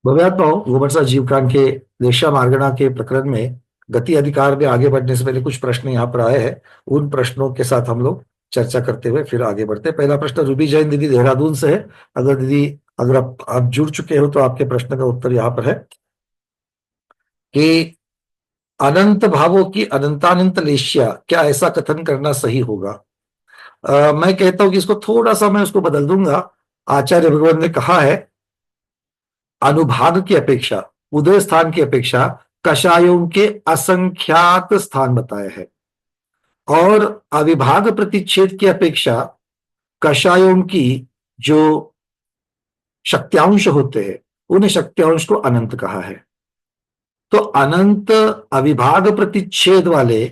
भव्यात्माओं, गोबरसा जीवकांड के रेशा मार्गणा के प्रकरण में गति अधिकार में आगे बढ़ने से पहले कुछ प्रश्न यहाँ पर आए हैं। उन प्रश्नों के साथ हम लोग चर्चा करते हुए फिर आगे बढ़ते हैं। पहला प्रश्न रूबी जैन दीदी देहरादून से है। अगर दीदी, अगर आप जुड़ चुके हो तो आपके प्रश्न का उत्तर यहाँ पर है कि अनंत भावों की अनंतानंत लेश्या, क्या ऐसा कथन करना सही होगा? मैं कहता हूं कि इसको थोड़ा सा मैं उसको बदल दूंगा। आचार्य भगवान ने कहा है, अनुभाग की अपेक्षा, उदय स्थान की अपेक्षा कषायों के असंख्यात स्थान बताए हैं, और अविभाग प्रतिच्छेद की अपेक्षा कषायों की जो शक्त्यांश होते हैं उन शक्त्यांश को अनंत कहा है। तो अनंत अविभाग प्रतिच्छेद वाले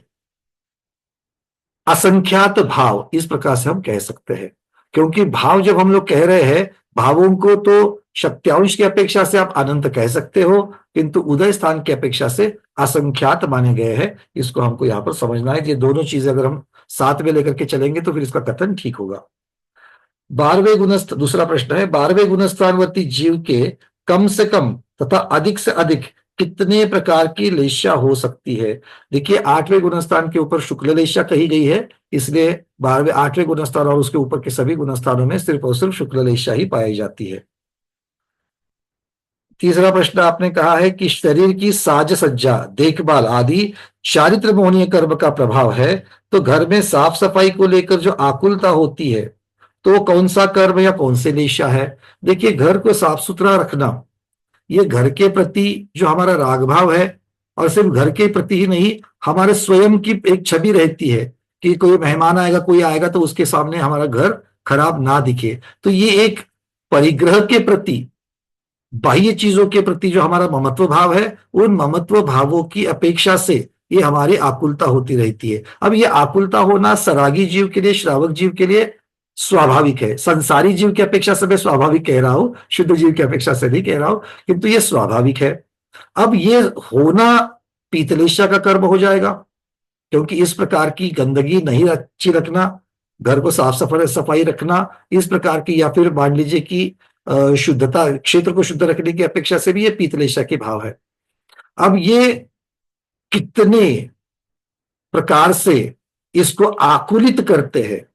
असंख्यात भाव, इस प्रकार से हम कह सकते हैं। क्योंकि भाव जब हम लोग कह रहे हैं, भावों को तो शक्त्यांश की अपेक्षा से आप अनंत कह सकते हो, किंतु उदय स्थान की अपेक्षा से असंख्यात माने गए हैं। इसको हमको यहां पर समझना है। ये दोनों चीजें अगर हम साथ में लेकर के चलेंगे तो फिर इसका कथन ठीक होगा। 12वें गुणस्थ, दूसरा प्रश्न है, 12वें गुणस्थानवर्ती जीव के कम से कम तथा अधिक से अधिक कितने प्रकार की लेश्या हो सकती है? देखिए, 8वें गुणस्थान के ऊपर शुक्ल लेश्या कही गई है, इसलिए 12वें 8वें गुणस्थान और उसके ऊपर के सभी गुणस्थानों में सिर्फ और सिर्फ शुक्ल लेश्या ही पाई जाती है। तीसरा प्रश्न आपने कहा है कि शरीर की साज सज्जा, देखभाल आदि चारित्र मोहनीय कर्म का प्रभाव है, तो घर में साफ सफाई को लेकर जो आकुलता होती है तो कौन सा कर्म या कौन से लेशा है? देखिए, घर को साफ सुथरा रखना, ये घर के प्रति जो हमारा राग भाव है, और सिर्फ घर के प्रति ही नहीं, हमारे स्वयं की एक छवि रहती है कि कोई मेहमान आएगा, कोई आएगा तो उसके सामने हमारा घर खराब ना दिखे। तो ये एक परिग्रह के प्रति, बाह्य चीजों के प्रति जो हमारा ममत्व भाव है, उन ममत्व भावों की अपेक्षा से ये हमारी आकुलता होती रहती है। अब ये आकुलता होना सरागी जीव के लिए, श्रावक जीव के लिए स्वाभाविक है। संसारी जीव की अपेक्षा से मैं स्वाभाविक कह रहा हूं, शुद्ध जीव की अपेक्षा से नहीं कह रहा हूं, किंतु ये स्वाभाविक है। अब ये होना पीतलेशा का कर्म हो जाएगा, क्योंकि इस प्रकार की गंदगी नहीं अच्छी रखना, घर को साफ सफाई सफाई रखना, इस प्रकार की, या फिर मान लीजिए कि शुद्धता, क्षेत्र को शुद्ध रखने की अपेक्षा से भी ये पीतलेशा के भाव है। अब ये कितने प्रकार से इसको आकुलित करते हैं।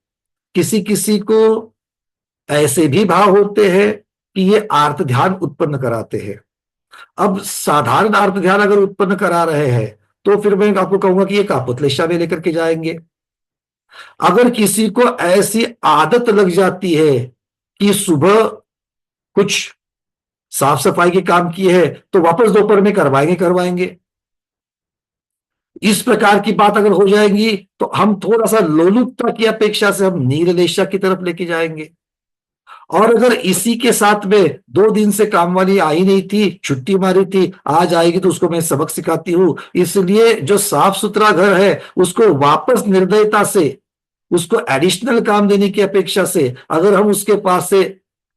किसी किसी को ऐसे भी भाव होते हैं कि ये आर्त ध्यान उत्पन्न कराते हैं। अब साधारण आर्त ध्यान अगर उत्पन्न करा रहे हैं तो फिर मैं आपको कहूंगा कि ये कापुतलेशा में लेकर के जाएंगे। अगर किसी को ऐसी आदत लग जाती है कि सुबह कुछ साफ सफाई के काम किए है तो वापस दोपहर में करवाएंगे करवाएंगे, इस प्रकार की बात अगर हो जाएगी तो हम थोड़ा सा लोलुपता की अपेक्षा से हम नीललेशा की तरफ लेके जाएंगे। और अगर इसी के साथ में 2 दिन से काम वाली आई नहीं थी, छुट्टी मारी थी, आज आएगी तो उसको मैं सबक सिखाती हूं, इसलिए जो साफ सुथरा घर है उसको वापस निर्दयता से, उसको एडिशनल काम देने की अपेक्षा से अगर हम उसके पास से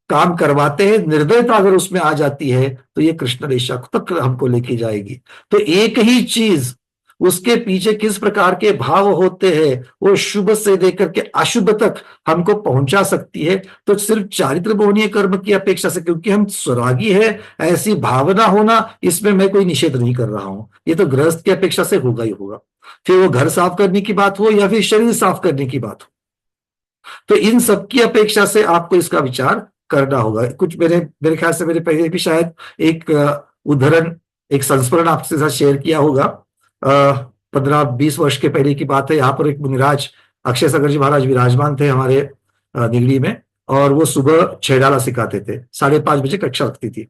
काम करवाते हैं, निर्दयता अगर उसमें आ जाती है तो ये कृष्ण रेशा तक हमको लेके जाएगी। तो एक ही चीज, उसके पीछे किस प्रकार के भाव होते हैं, वो शुभ से लेकर के अशुभ तक हमको पहुंचा सकती है। तो सिर्फ चारित्र मोहनीय कर्म की अपेक्षा से, क्योंकि हम स्वरागी है, ऐसी भावना होना, इसमें मैं कोई निषेध नहीं कर रहा हूं, ये तो गृहस्थ की अपेक्षा से होगा ही होगा। फिर वो घर साफ करने की बात हो या फिर शरीर साफ करने की बात हो, तो इन सब की अपेक्षा से आपको इसका विचार करना होगा। कुछ मेरे मेरे ख्याल से मेरे पहले भी शायद एक उदाहरण, एक संस्मरण आपके साथ शेयर किया होगा। 15-20 वर्ष के पहले की बात है। यहाँ पर एक मुनिराज अक्षय सागर जी महाराज विराजमान थे हमारे निगड़ी में, और वो सुबह 6 डाला सिखाते थे, 5:30 बजे कक्षा लगती थी,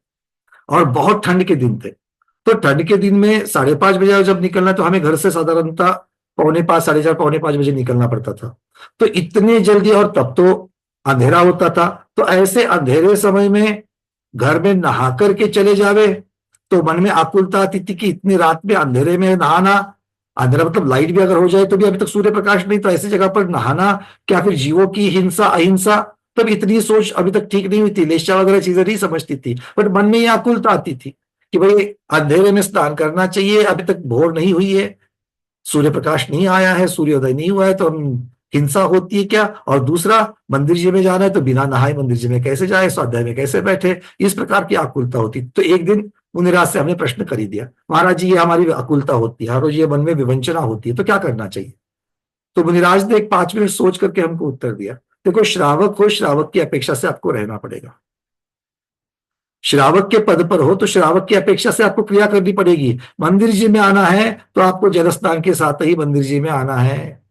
और बहुत ठंड के दिन थे। तो ठंड के दिन में 5:30 बजे जब निकलना, तो हमें घर से साधारणतः 4:45, 4:30, 4:45 बजे निकलना पड़ता था। तो इतने जल्दी, और तब तो अंधेरा होता था, तो ऐसे अंधेरे समय में घर में नहा करके चले जावे तो मन में आकुलता आती थी कि इतनी रात में अंधेरे में नहाना, अंधेरा मतलब लाइट भी अगर हो जाए तो भी अभी तक सूर्य प्रकाश नहीं, तो ऐसी जगह पर नहाना, क्या फिर जीवों की हिंसा अहिंसा, तब इतनी सोच अभी तक ठीक नहीं हुई थी, लेशा वगैरह चीजें नहीं समझती थी, बट मन में ये आकुलता आती थी कि भाई अंधेरे में स्नान करना चाहिए, अभी तक भोर नहीं हुई है, सूर्य प्रकाश नहीं आया है, सूर्योदय नहीं हुआ है, तो हम हिंसा होती है क्या, और दूसरा मंदिर जी में जाना है तो बिना नहाए मंदिर जी में कैसे जाए, स्वाध्याय में कैसे बैठे, इस प्रकार की आकुलता होती। तो एक दिन मुनिराज से हमने प्रश्न कर ही दिया, महाराज जी ये हमारी आकुलता होती है, हर रोज ये मन में विवंचना होती है, तो क्या करना चाहिए। तो मुनिराज ने एक 5 मिनट सोच करके हमको उत्तर दिया, देखो श्रावक हो, श्रावक की अपेक्षा से आपको रहना पड़ेगा। श्रावक के पद पर हो तो श्रावक की अपेक्षा से आपको क्रिया करनी पड़ेगी। मंदिर जी में आना है तो आपको जल स्नान के साथ ही मंदिर जी में आना है।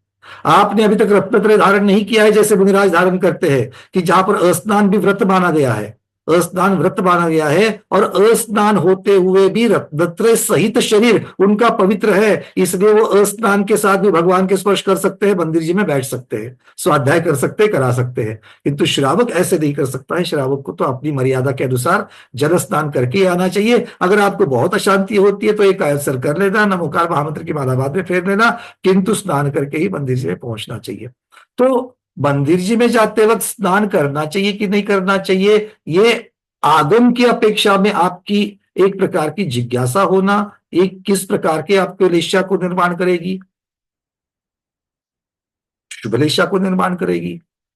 आपने अभी तक रत्नत्रय धारण नहीं किया है जैसे मुनिराज धारण करते हैं, कि जहां पर अस्नान भी व्रत माना गया है, अस्नान व्रत माना गया है, और अस्नान होते हुए भी रत्नत्रय सहित शरीर उनका पवित्र है, इसलिए वो अस्नान के साथ भी भगवान के स्पर्श कर सकते हैं, मंदिर जी में बैठ सकते हैं, स्वाध्याय कर सकते हैं, करा सकते हैं। किंतु श्रावक ऐसे नहीं कर सकता है। श्रावक को तो अपनी मर्यादा के अनुसार जल स्नान करके ही आना चाहिए। अगर आपको बहुत अशांति होती है तो एक आयत कर लेना, नमोकार महामंत्र की माला बाद में फेर लेना, किंतु स्नान करके ही मंदिर जी में पहुंचना चाहिए। तो मंदिर जी में जाते वक्त स्नान करना चाहिए कि नहीं करना चाहिए, ये आगम की अपेक्षा में आपकी एक प्रकार की जिज्ञासा होना, एक किस प्रकार के आपके लेशा को निर्माण करेगी, शुभ लेशा को निर्माण करेगी।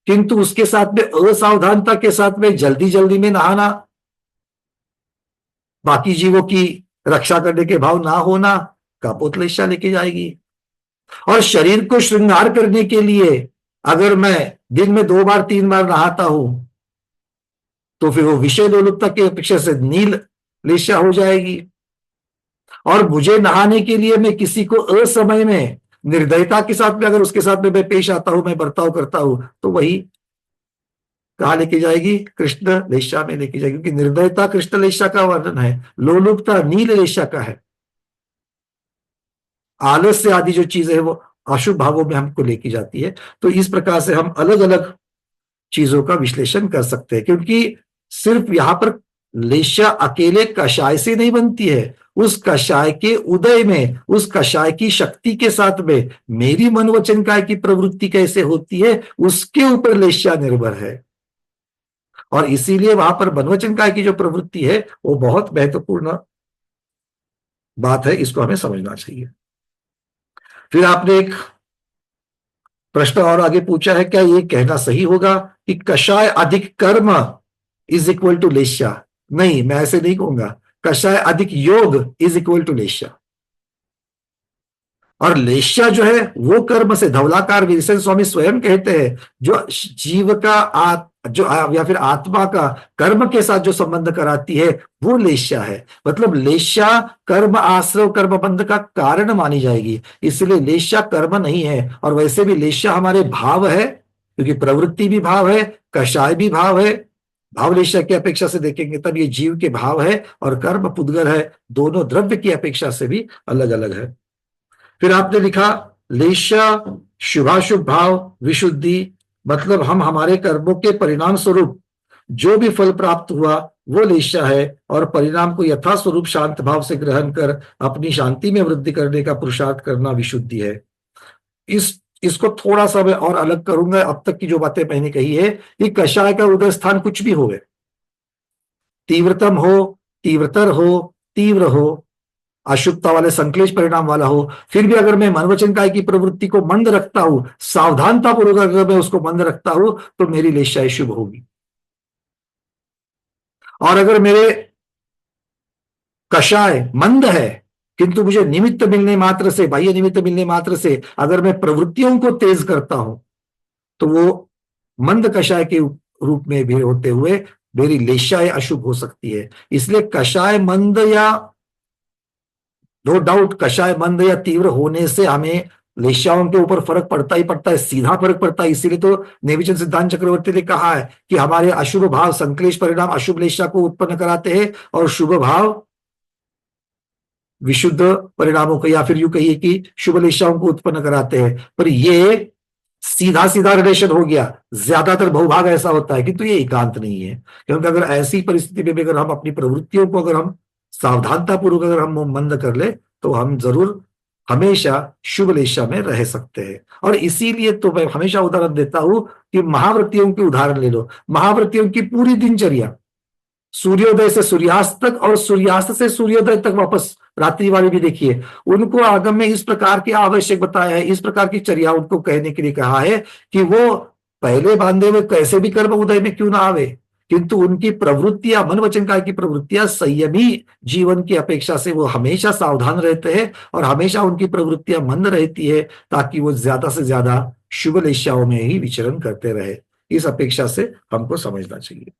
किंतु उसके साथ में असावधानता के साथ में जल्दी जल्दी में नहाना, बाकी जीवों की रक्षा करने के भाव ना होना, कापोत लेशा लेके जाएगी। और शरीर को श्रृंगार करने के लिए अगर मैं दिन में 2 बार 3 बार नहाता हूं तो फिर वो विषय लोलुपता की अपेक्षा से नील लेशा हो जाएगी। और मुझे नहाने के लिए मैं किसी को असमय में निर्दयता के साथ में अगर उसके साथ में मैं पेश आता हूं, मैं बर्ताव करता हूं, तो वही कहा लेके जाएगी, कृष्ण लेशा में लेके जाएगी, क्योंकि निर्दयता कृष्ण लेशा का वर्णन है, लोलुपता नील लेशा का है। आलस्य आदि जो चीजें है वो अशुभ भावों में हमको लेके जाती है। तो इस प्रकार से हम अलग अलग चीजों का विश्लेषण कर सकते हैं, क्योंकि सिर्फ यहां पर लेशा अकेले कषाय से नहीं बनती है, उस कषाय के उदय में, उस कषाय की शक्ति के साथ में मेरी मन वचन काय की प्रवृत्ति कैसे होती है उसके ऊपर लेशा निर्भर है। और इसीलिए वहां पर मन वचन काय की जो प्रवृत्ति है वो बहुत महत्वपूर्ण बात है, इसको हमें समझना चाहिए। फिर आपने एक प्रश्न और आगे पूछा है, क्या ये कहना सही होगा कि कषाय अधिक कर्म इज इक्वल टू लेशा। नहीं, मैं ऐसे नहीं कहूंगा। कषाय अधिक योग इज इक्वल टू लेशा। और लेशा जो है वो कर्म से, धवलाकार वीरसेन स्वामी स्वयं कहते हैं, जो जीव का जो या फिर आत्मा का कर्म के साथ जो संबंध कराती है वो लेशा है। मतलब लेशा कर्म आश्रव कर्म बंध का कारण मानी जाएगी, इसलिए लेशा कर्म नहीं है। और वैसे भी लेशा हमारे भाव है, क्योंकि प्रवृत्ति भी भाव है, कषाय भी भाव है। भाव लेशा की अपेक्षा से देखेंगे तब ये जीव के भाव है, और कर्म पुद्गल है, दोनों द्रव्य की अपेक्षा से भी अलग अलग है। फिर आपने लिखा लेशा शुभाशुभ भाव विशुद्धि, मतलब हम हमारे कर्मों के परिणाम स्वरूप जो भी फल प्राप्त हुआ वो लेशा है, और परिणाम को यथा स्वरूप शांत भाव से ग्रहण कर अपनी शांति में वृद्धि करने का पुरुषार्थ करना विशुद्धि है। इसको थोड़ा सा मैं और अलग करूंगा। अब तक की जो बातें मैंने कही है, कि कषाय का उदय स्थान कुछ भी हो, तीव्रतम हो, तीव्रतर हो, तीव्र हो, अशुभता वाले संक्लेश परिणाम वाला हो, फिर भी अगर मैं मनवचन काय की प्रवृत्ति को मंद रखता हूं, सावधानता पूर्वक अगर मैं उसको मंद रखता हूं, तो मेरी लेशा शुभ होगी। और अगर मेरे कषाय मंद है किंतु मुझे निमित्त मिलने मात्र से, बाह्य निमित्त मिलने मात्र से अगर मैं प्रवृत्तियों को तेज करता हूं, तो वो मंद कषाय के रूप में भी होते हुए मेरी लेशाएं अशुभ हो सकती है। इसलिए कषाय मंद या नो डाउट कषाय मंद या तीव्र होने से हमें लेशाओं के ऊपर फर्क पड़ता ही पड़ता है, सीधा फर्क पड़ता है। इसीलिए तो नेविचंद सिद्धांत चक्रवर्ती ने कहा है कि हमारे अशुभ भाव संक्लेश परिणाम अशुभ लेशा को उत्पन्न कराते हैं, और शुभ भाव विशुद्ध परिणामों को, या फिर यूं कहिए कि शुभ लेशाओं को उत्पन्न कराते हैं। पर ये सीधा सीधा रिलेशन हो गया, ज्यादातर बहुभाग ऐसा होता है, किंतु ये एकांत नहीं है। क्योंकि अगर ऐसी परिस्थिति में भी अगर हम अपनी प्रवृत्तियों को अगर हम सावधानता पूर्वक अगर हम मंद कर ले, तो हम जरूर हमेशा शुभ लेशा में रह सकते हैं। और इसीलिए तो मैं हमेशा उदाहरण देता हूं कि महाव्रतियों की उदाहरण ले लो। महाव्रतियों की पूरी दिनचर्या सूर्योदय से सूर्यास्त तक और सूर्यास्त से सूर्योदय तक वापस रात्रि वाले भी देखिए, उनको आगम में इस प्रकार के आवश्यक बताया है, इस प्रकार की चर्या उनको कहने के लिए कहा है कि वो पहले बांधे हुए कैसे भी कर्म उदय में क्यों ना आवे, किंतु उनकी प्रवृत्तियां, मन वचन काया की प्रवृत्तियां संयमी जीवन की अपेक्षा से वो हमेशा सावधान रहते हैं और हमेशा उनकी प्रवृत्तियां मंद रहती है, ताकि वो ज्यादा से ज्यादा शुभ लेशाओं में ही विचरण करते रहे। इस अपेक्षा से हमको समझना चाहिए।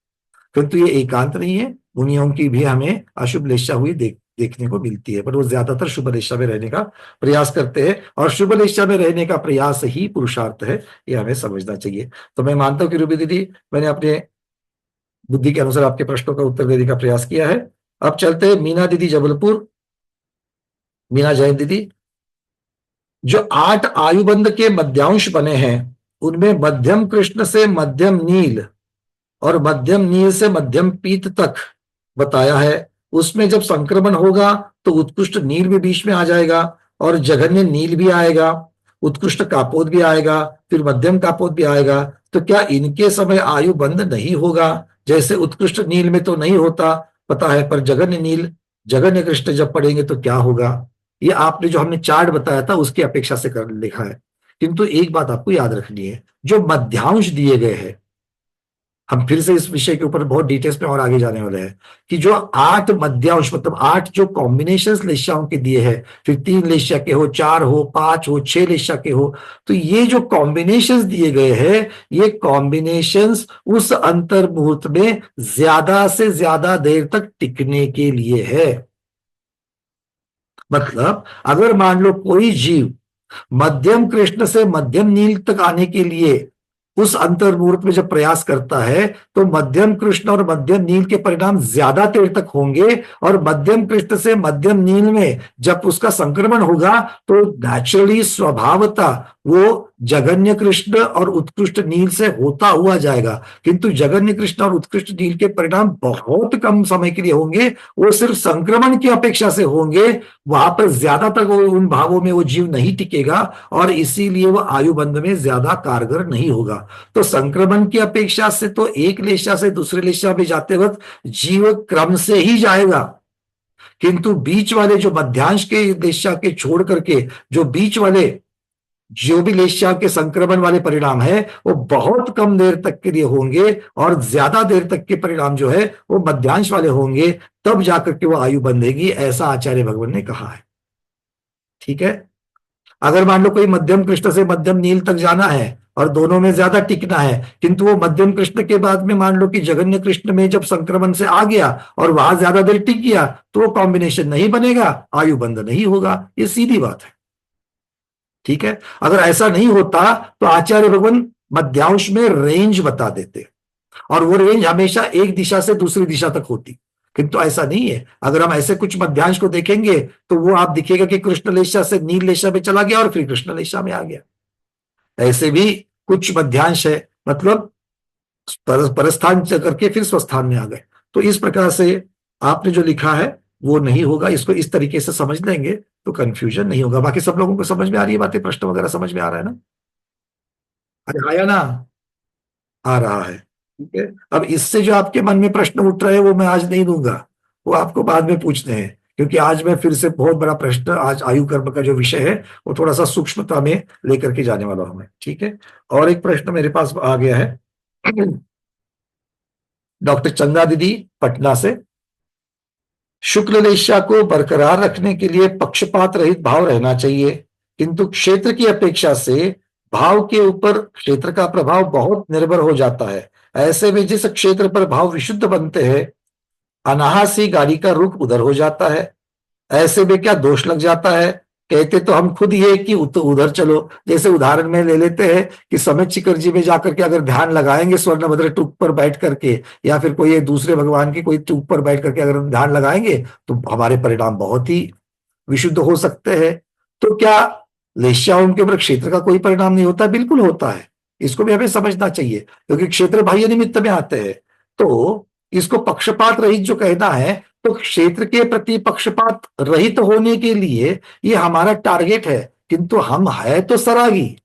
किंतु ये एकांत नहीं है, मुनियों की भी हमें अशुभ लेशा हुई देखने को मिलती है, पर वो ज्यादातर शुभ लेशा में रहने का प्रयास करते हैं, और शुभ लेशा में रहने का प्रयास ही पुरुषार्थ है, ये हमें समझना चाहिए। तो मैं मानता हूं कि रूबी दीदी, मैंने अपने बुद्धि के अनुसार आपके प्रश्नों का उत्तर देने का प्रयास किया है। अब चलते हैं मीना दीदी जबलपुर, मीना जैन दीदी। जो 8 आयुबंध के मध्यांश बने हैं, उनमें मध्यम कृष्ण से मध्यम नील और मध्यम नील से मध्यम पीत तक बताया है। उसमें जब संक्रमण होगा तो उत्कृष्ट नील भी बीच में आ जाएगा और जघन्य नील भी आएगा, उत्कृष्ट कापोद भी आएगा, फिर मध्यम कापोद भी आएगा। तो क्या इनके समय आयु बंद नहीं होगा? जैसे उत्कृष्ट नील में तो नहीं होता पता है, पर जघन्य नील, जघन्य कृष्ण जब पढ़ेंगे तो क्या होगा? ये आपने जो हमने चार्ट बताया था उसकी अपेक्षा से कर लिखा है। किंतु एक बात आपको याद रखनी है, जो मध्यांश दिए गए हैं, हम फिर से इस विषय के ऊपर बहुत डिटेल्स में और आगे जाने वाले हैं, कि जो 8 मध्यांश मतलब 8 जो कॉम्बिनेशन लेशाओं के दिए हैं, फिर 3 लेशा के हो, 4 हो, 5 हो, 6 लेशा के हो, तो ये जो कॉम्बिनेशंस दिए गए हैं, ये कॉम्बिनेशंस उस अंतर मुहूर्त में ज्यादा से ज्यादा देर तक टिकने के लिए है। मतलब अगर मान लो कोई जीव मध्यम कृष्ण से मध्यम नील तक आने के लिए उस अंतर मुहूर्त में जब प्रयास करता है, तो मध्यम कृष्ण और मध्यम नील के परिणाम ज्यादा देर तक होंगे, और मध्यम कृष्ण से मध्यम नील में जब उसका संक्रमण होगा तो नेचुरली स्वभावता वो जघन्य कृष्ण और उत्कृष्ट नील से होता हुआ जाएगा। किंतु जघन्य कृष्ण और उत्कृष्ट नील के परिणाम बहुत कम समय के लिए होंगे, वो सिर्फ संक्रमण की अपेक्षा से होंगे, वहां पर ज्यादा तक उन भावों में वो जीव नहीं टिकेगा, और इसीलिए वो आयुबंध में ज्यादा कारगर नहीं होगा। तो संक्रमण की अपेक्षा से तो एक लेशा से दूसरे लेशा में जाते वक्त जीव क्रम से ही जाएगा, किंतु बीच वाले जो मध्यांश के लेशा के छोड़ करके जो बीच वाले जो भी लेशा के संक्रमण वाले परिणाम है वो बहुत कम देर तक के लिए होंगे, और ज्यादा देर तक के परिणाम जो है वो मध्यांश वाले होंगे, तब जाकर के वो आयु बंधेगी, ऐसा आचार्य भगवान ने कहा है। ठीक है। अगर मान लो कोई मध्यम कृष्ण से मध्यम नील तक जाना है और दोनों में ज्यादा टिकना है, किंतु वो मध्यम कृष्ण के बाद में मान लो कि जघन्य कृष्ण में जब संक्रमण से आ गया और वहां ज्यादा देर टिक गया, तो वो कॉम्बिनेशन नहीं बनेगा, आयु बंध नहीं होगा। ये सीधी बात है। ठीक है। अगर ऐसा नहीं होता तो आचार्य भगवान मध्यांश में रेंज बता देते, और वो रेंज हमेशा एक दिशा से दूसरी दिशा तक होती, किंतु ऐसा नहीं है। अगर हम ऐसे कुछ मध्यांश को देखेंगे तो वो आप दिखेगा कि कृष्ण लेशा से नील लेशा में चला गया और फिर कृष्ण लेशा में आ गया। ऐसे भी कुछ मध्यांश है, मतलब परस्थान करके फिर स्वस्थान में आ गए। तो इस प्रकार से आपने जो लिखा है वो नहीं होगा, इसको इस तरीके से समझ लेंगे तो कंफ्यूजन नहीं होगा। बाकी सब लोगों को समझ में आ रही है बातें, प्रश्न वगैरह समझ में आ रहा है ना? अरे आया ना? आ रहा है। ठीक है। अब इससे जो आपके मन में प्रश्न उठ रहे हैं वो मैं आज नहीं दूंगा, वो आपको बाद में पूछने हैं, क्योंकि आज मैं फिर से बहुत बड़ा प्रश्न, आज आयु कर्म का जो विषय है वो थोड़ा सा सूक्ष्मता में लेकर के जाने वाला हूं मैं। ठीक है। और एक प्रश्न मेरे पास आ गया है डॉक्टर चंदा दीदी पटना से। शुक्ल लेशा को बरकरार रखने के लिए पक्षपात रहित भाव रहना चाहिए, किंतु क्षेत्र की अपेक्षा से भाव के ऊपर क्षेत्र का प्रभाव बहुत निर्भर हो जाता है। ऐसे में जिस क्षेत्र पर भाव विशुद्ध बनते हैं, अनायास ही गाड़ी का रुख उधर हो जाता है। ऐसे में क्या दोष लग जाता है? कहते तो हम खुद ये कि उधर चलो। जैसे उदाहरण में ले लेते हैं कि समेत शिखर जी में जाकर के अगर ध्यान लगाएंगे स्वर्णभद्र टूक पर बैठ करके, या फिर कोई दूसरे भगवान की कोई टूक पर बैठ करके अगर ध्यान लगाएंगे तो हमारे परिणाम बहुत ही विशुद्ध हो सकते हैं। तो क्या लेश्याओं के ऊपर क्षेत्र का कोई परिणाम नहीं होता? बिल्कुल होता है। इसको भी हमें समझना चाहिए, क्योंकि क्षेत्र बाह्य निमित्त में आते हैं। तो इसको पक्षपात रहित जो कहना है, तो क्षेत्र के प्रति पक्षपात रहित होने के लिए ये हमारा टारगेट है, किंतु हम है तो सरागी,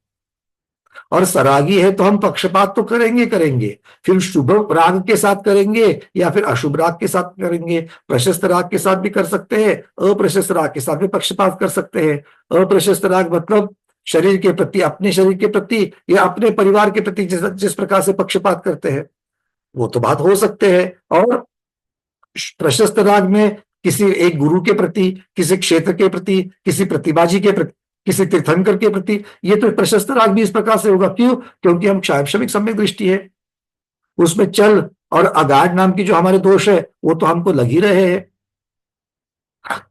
और सरागी है तो हम पक्षपात तो करेंगे करेंगे, फिर शुभ राग के साथ करेंगे या फिर अशुभ राग के साथ करेंगे। प्रशस्त राग के साथ भी कर सकते हैं, अप्रशस्त राग के साथ भी पक्षपात कर सकते हैं। अप्रशस्त राग मतलब शरीर के प्रति, अपने शरीर के प्रति या अपने परिवार के प्रति जिस जिस प्रकार से पक्षपात करते हैं वो तो बात हो सकते हैं। और प्रशस्त राग में किसी एक गुरु के प्रति, किसी क्षेत्र के प्रति, किसी प्रतिभाजी के प्रति, किसी तीर्थंकर के प्रति, ये तो प्रशस्त राग भी इस प्रकार से होगा। क्यों? क्योंकि हम क्षायक्षमिक सम्यक दृष्टि है, उसमें चल और अगाध नाम की जो हमारे दोष है वो तो हमको लग ही रहे हैं।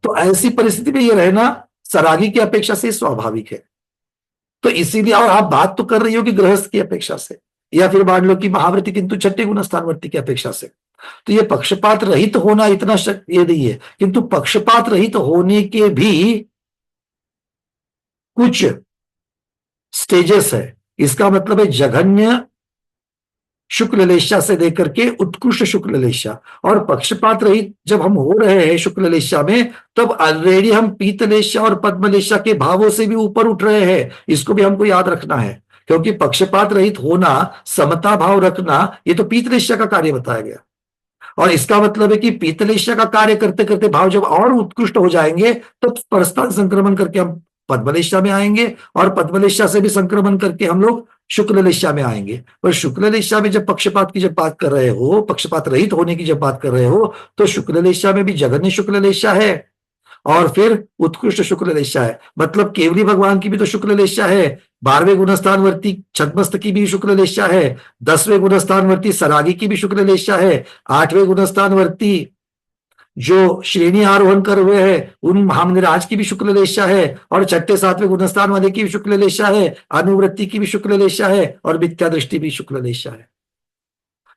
तो ऐसी परिस्थिति में ये रहना सरागी की अपेक्षा से स्वाभाविक है। तो इसीलिए, और आप बात तो कर रही हो कि गृहस्थ की अपेक्षा से, या फिर मान लो कि महाव्रती किंतु छठे गुण स्थानवर्ती की अपेक्षा से, तो ये पक्षपात रहित होना इतना ये नहीं है। किंतु पक्षपात रहित होने के भी कुछ स्टेजेस है। इसका मतलब है जघन्य शुक्ल लेशा से लेकर के उत्कृष्ट शुक्ल लेशा। और पक्षपात रहित जब हम हो रहे हैं शुक्ल लेशा में, तब ऑलरेडी हम पीत लेशा और पद्म लेशा के भावों से भी ऊपर उठ रहे हैं। इसको भी हमको याद रखना है, क्योंकि पक्षपात रहित होना, समता भाव रखना, ये तो पीत लेशा का कार्य बताया गया। और इसका मतलब है कि पीतलेशा का कार्य करते करते भाव जब और उत्कृष्ट हो जाएंगे तो परस्थान संक्रमण करके हम पद्मलेशा में आएंगे, और पद्मलेशा से भी संक्रमण करके हम लोग शुक्ल लेशा में आएंगे। पर शुक्ल लेशा में जब पक्षपात की जब बात कर रहे हो, पक्षपात रहित होने की जब बात कर रहे हो, तो शुक्ल लेशा में भी जघन्य शुक्ल लेशा है और फिर उत्कृष्ट शुक्ल लेशा है। मतलब केवली भगवान की भी तो शुक्ल लेशा है, 12वें गुणस्थानवर्ती छद्मस्त की भी शुक्ल लेशा है, 10वें गुणस्थानवर्ती सरागी की भी शुक्ल लेशा है, 8वें गुणस्थानवर्ती जो श्रेणी आरोहण कर हुए हैं उन महामनिराज की भी शुक्ल लेशा है, और छठे 7वें गुणस्थान वाले की भी शुक्ल लेशा है, अनुवृत्ति की भी शुक्ल लेशा है, और मिथ्या दृष्टि भी शुक्ल लेशा है।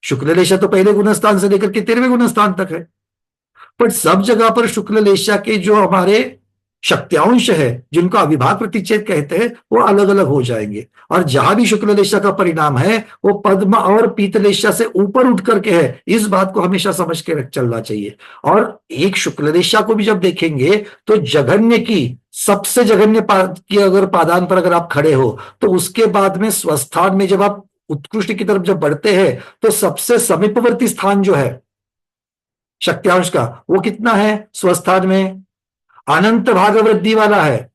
शुक्ल लेशा तो पहले गुणस्थान से लेकर के 13वें गुणस्थान तक है। पर सब जगह पर शुक्ल लेशा के जो हमारे शक्त्यांश है, जिनको अविभाग प्रतिच्छेद कहते हैं, वो अलग अलग हो जाएंगे। और जहां भी शुक्ल लेशा का परिणाम है वो पद्म और पीत लेशा से ऊपर उठ करके है। इस बात को हमेशा समझ के चलना चाहिए। और एक शुक्ल लेशा को भी जब देखेंगे तो जघन्य की, सबसे जघन्य की अगर पादान पर अगर आप खड़े हो, तो उसके बाद में स्वस्थान में जब आप उत्कृष्ट की तरफ जब बढ़ते हैं तो सबसे समीपवर्ती स्थान जो है शक्त्यांश का, वो कितना है स्वस्थान में? अनंत भाग वृद्धि वाला है।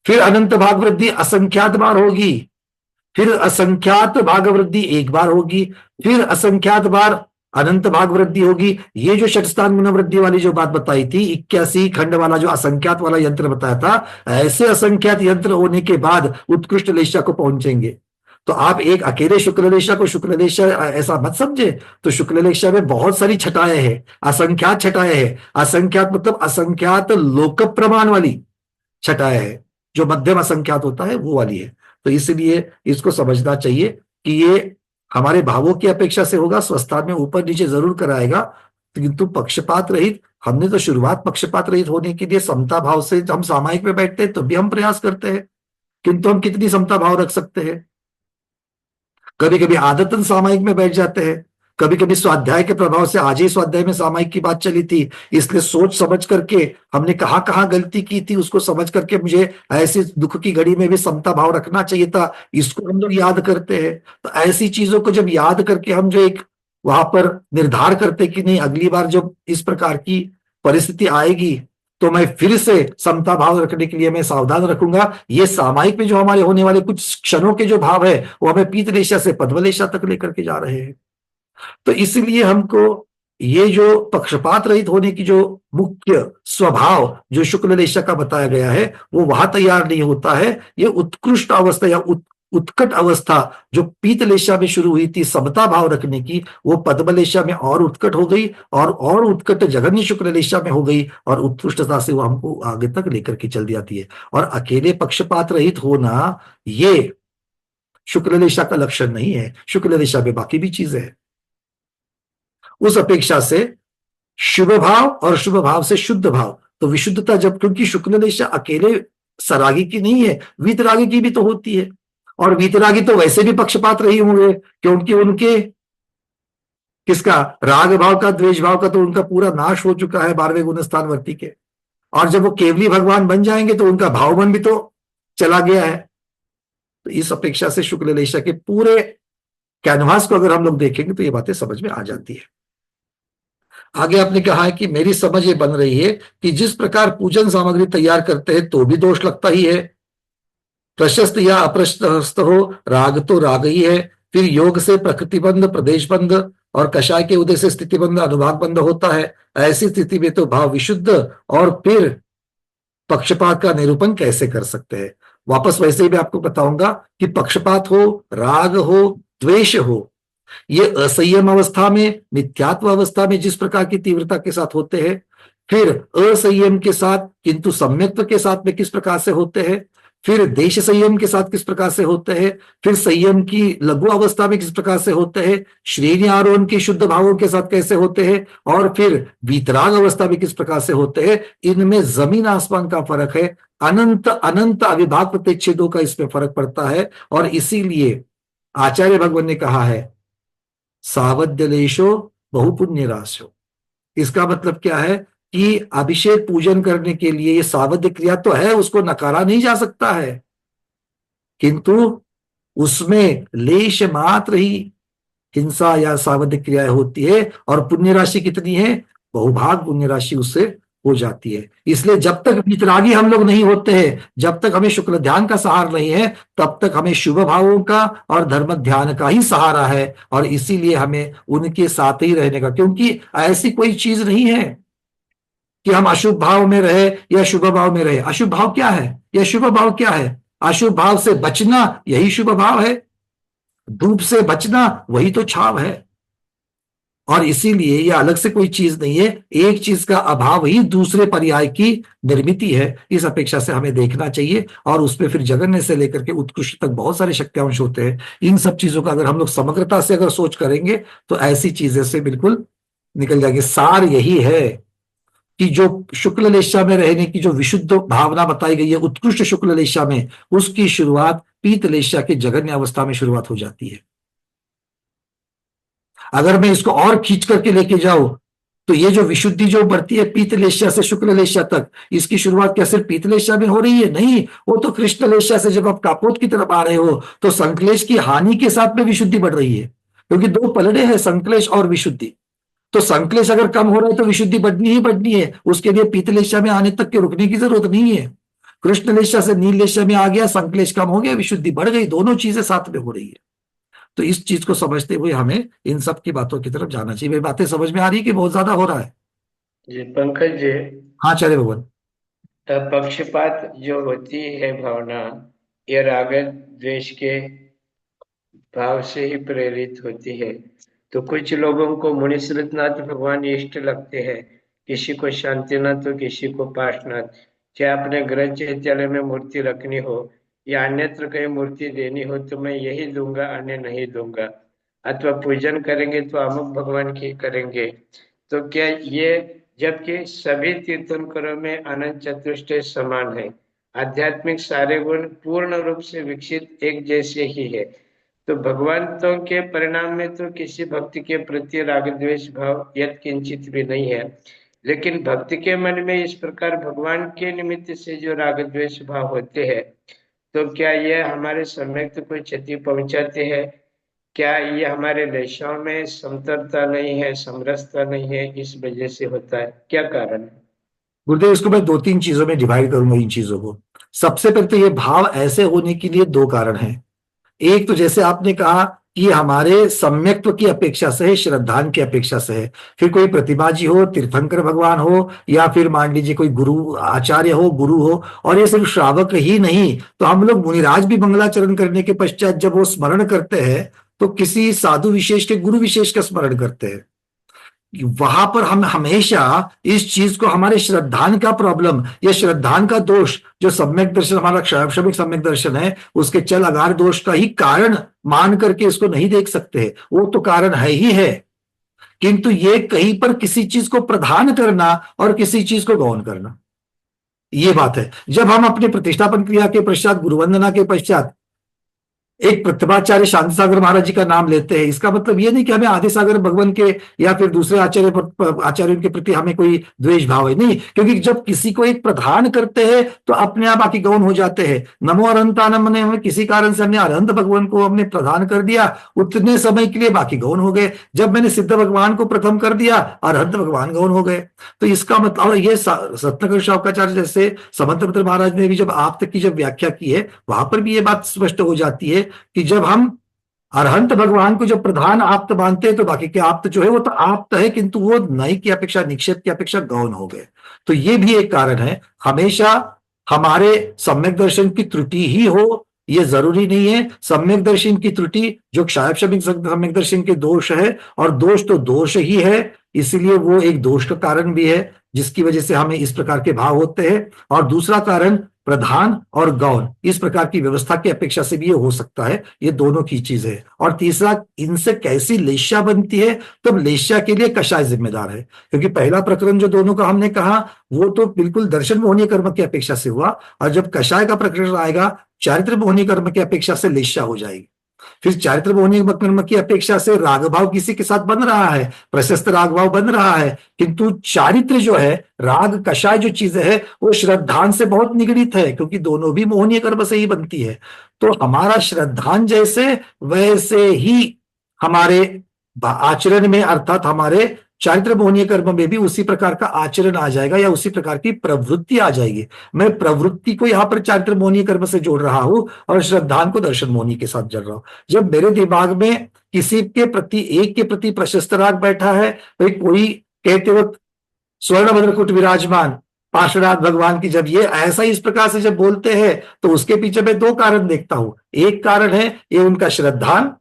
फिर अनंत भाग वृद्धि असंख्यात बार होगी, फिर असंख्यात भाग वृद्धि एक बार होगी, फिर असंख्यात बार अनंत भाग वृद्धि होगी। ये जो षटस्थान गुण वृद्धि वाली जो बात बताई थी, 81 खंड वाला जो असंख्यात वाला यंत्र बताया था, ऐसे असंख्यात यंत्र होने के बाद उत्कृष्ट लेशा को पहुंचेंगे। तो आप एक अकेले शुक्ल लेशा को शुक्ल लेशा ऐसा मत समझे। तो शुक्ल लेशा में बहुत सारी छटाएं हैं, असंख्यात छटाएं हैं। असंख्यात मतलब असंख्यात लोक प्रमाण वाली छटाएं है, जो मध्यम असंख्यात होता है वो वाली है। तो इसलिए इसको समझना चाहिए कि ये हमारे भावों की अपेक्षा से होगा, स्वस्थान में ऊपर नीचे जरूर कराएगा, किंतु पक्षपात रहित। हमने तो शुरुआत पक्षपात रहित होने के लिए समता भाव से, हम सामायिक में बैठते हैं तो भी हम प्रयास करते हैं, किंतु हम कितनी समता भाव रख सकते हैं? कभी कभी आदतन सामायिक में बैठ जाते हैं, कभी कभी स्वाध्याय के प्रभाव से, आज ही स्वाध्याय में सामायिक की बात चली थी, इसलिए सोच समझ करके हमने कहाँ कहाँ गलती की थी उसको समझ करके मुझे ऐसी दुख की घड़ी में भी समता भाव रखना चाहिए था, इसको हम लोग याद करते हैं। तो ऐसी चीजों को जब याद करके हम जो एक वहां पर निर्धार करते कि नहीं, अगली बार जब इस प्रकार की परिस्थिति आएगी तो मैं फिर से समता भाव रखने के लिए मैं सावधान रखूंगा। ये सामायिक में जो हमारे होने वाले कुछ क्षणों के जो भाव है वो हमें पीत लेशा से पद्म लेशा तक लेकर के जा रहे हैं। तो इसलिए हमको ये जो पक्षपात रहित होने की जो मुख्य स्वभाव जो शुक्ल लेशा का बताया गया है वो वहां तैयार नहीं होता है। ये उत्कृष्ट अवस्था या उत्कट अवस्था जो पीत लेशा में शुरू हुई थी समता भाव रखने की, वो पद्म लेशा में और उत्कट हो गई, और उत्कट जघन्य शुक्ल लेशा में हो गई, और उत्कृष्टता से वो हमको आगे तक लेकर के चल जाती है। और अकेले पक्षपात रहित होना ये शुक्ल लेशा का लक्षण नहीं है, शुक्ल लेशा में बाकी भी चीजें हैं। उस अपेक्षा से शुभ भाव और शुभ भाव से शुद्ध भाव, तो विशुद्धता जब, क्योंकि शुक्ल लेशा अकेले सरागी की नहीं है, वीतरागी की भी तो होती है। और वीतरागी तो वैसे भी पक्षपात रही होंगे, क्योंकि उनके किसका, राग भाव का, द्वेष भाव का तो उनका पूरा नाश हो चुका है 12वें गुणस्थान वर्ती के। और जब वो केवली भगवान बन जाएंगे तो उनका भावबन भी तो चला गया है। तो इस अपेक्षा से शुक्ल लेशा के पूरे कैनवास को अगर हम लोग देखेंगे तो ये बातें समझ में आ जाती है। आगे आपने कहा है कि मेरी समझ ये बन रही है कि जिस प्रकार पूजन सामग्री तैयार करते हैं तो भी दोष लगता ही है, प्रशस्त या अप्रशस्त हो, राग तो राग ही है। फिर योग से प्रकृतिबंध, प्रदेशबंध और कषाय के उदय से स्थितिबंध, अनुभाग बंध होता है। ऐसी स्थिति में तो भाव विशुद्ध और फिर पक्षपात का निरूपण कैसे कर सकते हैं? वापस वैसे ही मैं आपको बताऊंगा कि पक्षपात हो, राग हो, द्वेष हो, ये असंयम अवस्था में, मिथ्यात्व अवस्था में जिस प्रकार की तीव्रता के साथ होते हैं, फिर असंयम के साथ किंतु सम्यक्त्व के साथ में किस प्रकार से होते हैं, फिर देश संयम के साथ किस प्रकार से होते हैं, फिर संयम की लघु अवस्था में किस प्रकार से होते हैं, श्रेणी आरोहण के शुद्ध भावों के साथ कैसे होते हैं, और फिर वीतराग अवस्था में किस प्रकार से होते हैं, इनमें जमीन आसमान का फर्क है। अनंत अनंत अविभाग प्रतिच्छेदों का इसमें फर्क पड़ता है। और इसीलिए आचार्य भगवान ने कहा है सावध्यलेशो बहुपुण्य राशो। इसका मतलब क्या है कि अभिषेक पूजन करने के लिए ये सावध्य क्रिया तो है, उसको नकारा नहीं जा सकता है, किंतु उसमें लेश मात्र ही हिंसा या सावध्य क्रिया होती है। और पुण्य राशि कितनी है? बहुभाग पुण्य राशि उससे हो जाती है। इसलिए जब तक वितरागी हम लोग नहीं होते हैं, जब तक हमें शुक्ल ध्यान का सहारा नहीं है, तब तक हमें शुभ भावों का और धर्म ध्यान का ही सहारा है। और इसीलिए हमें उनके साथ ही रहने का, क्योंकि ऐसी कोई चीज नहीं है कि हम अशुभ भाव में रहे या शुभ भाव में रहे। अशुभ भाव क्या है या शुभ भाव क्या है? अशुभ भाव से बचना यही शुभ भाव है, धूप से बचना वही तो छाव है। और इसीलिए ये अलग से कोई चीज नहीं है, एक चीज का अभाव ही दूसरे पर्याय की निर्मिति है। इस अपेक्षा से हमें देखना चाहिए। और उसमें फिर जगन्य से लेकर के उत्कृष्ट तक बहुत सारे शक्त्यांश होते हैं। इन सब चीजों का अगर हम लोग समग्रता से अगर सोच करेंगे तो ऐसी चीजें से बिल्कुल निकल जाएंगे। सार यही है कि जो शुक्ल लेशा में रहने की जो विशुद्ध भावना बताई गई है उत्कृष्ट शुक्ल लेशा में, उसकी शुरुआत पीत लेशा के जघन्य अवस्था में शुरुआत हो जाती है। अगर मैं इसको और खींच करके लेके जाऊं तो ये जो विशुद्धि जो बढ़ती है पीत लेशा से शुक्ल लेशा तक, इसकी शुरुआत क्या सिर्फ पीत लेशा में हो रही है? नहीं, वो तो कृष्ण लेशा से जब आप कापोत की तरफ आ रहे हो तो संक्लेश की हानि के साथ में विशुद्धि बढ़ रही है, क्योंकि दो पलड़े हैं, संक्लेश और विशुद्धि। तो संक्लेश अगर कम हो रहा है तो विशुद्धि बढ़नी ही बढ़नी है। उसके लिए पीतलेशा में आने तक के रुकने की जरूरत नहीं है। कृष्ण लेशा से नील लेशा में आ गया, संक्लेश कम हो गया, विशुद्धि बढ़ गई, दोनों चीजें साथ में हो रही है। तो इस चीज को समझते हुए हमें इन सब की बातों की तरफ जाना चाहिए। बातें समझ में आ रही है कि बहुत ज्यादा हो रहा है? जी पंकज जी, हाँ चले भगवान। पक्षपात जो होती है भावना, ये राग द्वेष के भाव से ही प्रेरित होती है। तो कुछ लोगों को मुनि श्रीनाथ भगवान इष्ट लगते हैं, किसी को शांतिनाथ तो किसी को पार्श्वनाथ। चाहे अपने ग्रह चैत्यालय में मूर्ति रखनी हो या अन्यत्र कहीं मूर्ति देनी हो तो मैं यही दूंगा, अन्य नहीं दूंगा। अथवा पूजन करेंगे तो अमुक भगवान की करेंगे। तो क्या ये, जबकि सभी तीर्थंकरों में अनंत चतुष्टय समान है, आध्यात्मिक सारे गुण पूर्ण रूप से विकसित एक जैसे ही है। तो भगवंतों के परिणाम में तो किसी भक्ति के प्रति राग द्वेष भाव यत किंचित भी नहीं है, लेकिन भक्ति के मन में इस प्रकार भगवान के निमित्त से जो राग द्वेष भाव होते हैं, तो क्या यह हमारे सम्यक को क्षति पहुंचाते हैं? क्या ये हमारे लेशाओं में समतलता नहीं है, समरसता नहीं है, इस वजह से होता है? क्या कारण है? गुरुदेव, इसको मैं दो तीन चीजों में डिवाइड करूंगा इन चीजों को। सबसे पहले तो ये भाव ऐसे होने के लिए दो कारण हैं। एक तो जैसे आपने कहा कि हमारे सम्यक्त्व की अपेक्षा से है, श्रद्धान की अपेक्षा से है। फिर कोई प्रतिमा जी हो, तीर्थंकर भगवान हो, या फिर मान लीजिए कोई गुरु आचार्य हो, गुरु हो, और ये सिर्फ श्रावक ही नहीं, तो हम लोग मुनिराज भी मंगलाचरण करने के पश्चात जब वो स्मरण करते हैं तो किसी साधु विशेष के, गुरु विशेष का स्मरण करते हैं। वहां पर हम हमेशा इस चीज को हमारे श्रद्धान का प्रॉब्लम या श्रद्धान का दोष, जो सम्यक दर्शन हमारा क्षणिक सम्यक दर्शन है, उसके चल अगार दोष का ही कारण मान करके इसको नहीं देख सकते हैं। वो तो कारण है ही है, किंतु ये कहीं पर किसी चीज को प्रधान करना और किसी चीज को गौण करना, ये बात है। जब हम अपने प्रतिष्ठापन क्रिया के पश्चात, गुरु वंदना के पश्चात एक प्रतिभाचार्य शांति सागर महाराज जी का नाम लेते हैं, इसका मतलब ये नहीं कि हमें आदि सागर भगवान के या फिर दूसरे आचार्यों के प्रति हमें कोई द्वेष भाव है, नहीं, क्योंकि जब किसी को एक प्रधान करते हैं तो अपने आप बाकी गौण हो जाते हैं। नमो अनंतानम ने हमें किसी कारण से हमने अनंत भगवान को हमने प्रधान कर दिया, उतने समय के लिए बाकी गौण हो गए। जब मैंने सिद्ध भगवान को प्रथम कर दिया, अरहंत भगवान गौण हो गए। तो इसका मतलब, और ये सत्यनारायण शावकाचार्य जैसे समंत मित्र महाराज ने भी जब आप तक की जब व्याख्या की है, वहां पर भी ये बात स्पष्ट हो जाती है कि जब हम अरहंत भगवान को जो प्रधान आप्त मानते हैं तो बाकी के आप्त जो है वो तो आप्त है, किंतु वो नई की अपेक्षा, निक्षेप की अपेक्षा गौण हो गए। तो ये भी एक कारण है। हमेशा हमारे सम्यक दर्शन की त्रुटि ही हो ये जरूरी नहीं है। सम्यक दर्शन की त्रुटि जो क्षायब सम्यक दर्शन के दोष है, और दोष तो दोष ही है, इसीलिए वो एक दोष का कारण भी है जिसकी वजह से हमें इस प्रकार के भाव होते हैं। और दूसरा कारण प्रधान और गौण इस प्रकार की व्यवस्था की अपेक्षा से भी ये हो सकता है, ये दोनों की चीज है। और तीसरा, इनसे कैसी लेश्या बनती है, तब लेश्या के लिए कषाय जिम्मेदार है, क्योंकि पहला प्रकरण जो दोनों का हमने कहा वो तो बिल्कुल दर्शन मोहनीय कर्म की अपेक्षा से हुआ, और जब कषाय का प्रकरण आएगा चारित्र मोहनीय कर्म की अपेक्षा से लेश्या हो जाएगी। फिर चारित्र मोहनीय कर्म की अपेक्षा से राग भाव किसी के साथ बन रहा है, प्रशस्त राग भाव बन रहा है, किंतु चारित्र जो है, राग कषाय जो चीज है वो श्रद्धान से बहुत निगड़ित है, क्योंकि दोनों भी मोहनीय कर्म से ही बनती है। तो हमारा श्रद्धान जैसे वैसे ही हमारे आचरण में, अर्थात हमारे चारित्र मोहनीय कर्म में भी उसी प्रकार का आचरण आ जाएगा या उसी प्रकार की प्रवृत्ति आ जाएगी। मैं प्रवृत्ति को यहां पर चारित्र मोहनीय कर्म से जोड़ रहा हूं और श्रद्धान को दर्शन मोहनी के साथ जोड़ रहा हूं। जब मेरे दिमाग में किसी के प्रति, एक के प्रति प्रशस्त राग बैठा है, भाई कोई कहते वक्त स्वर्ण भद्रकुट विराजमान पार्श्वनाथ भगवान की, जब ये ऐसा इस प्रकार से जब बोलते हैं तो उसके पीछे मैं दो कारण देखता हूं। एक कारण है ये उनका श्रद्धान,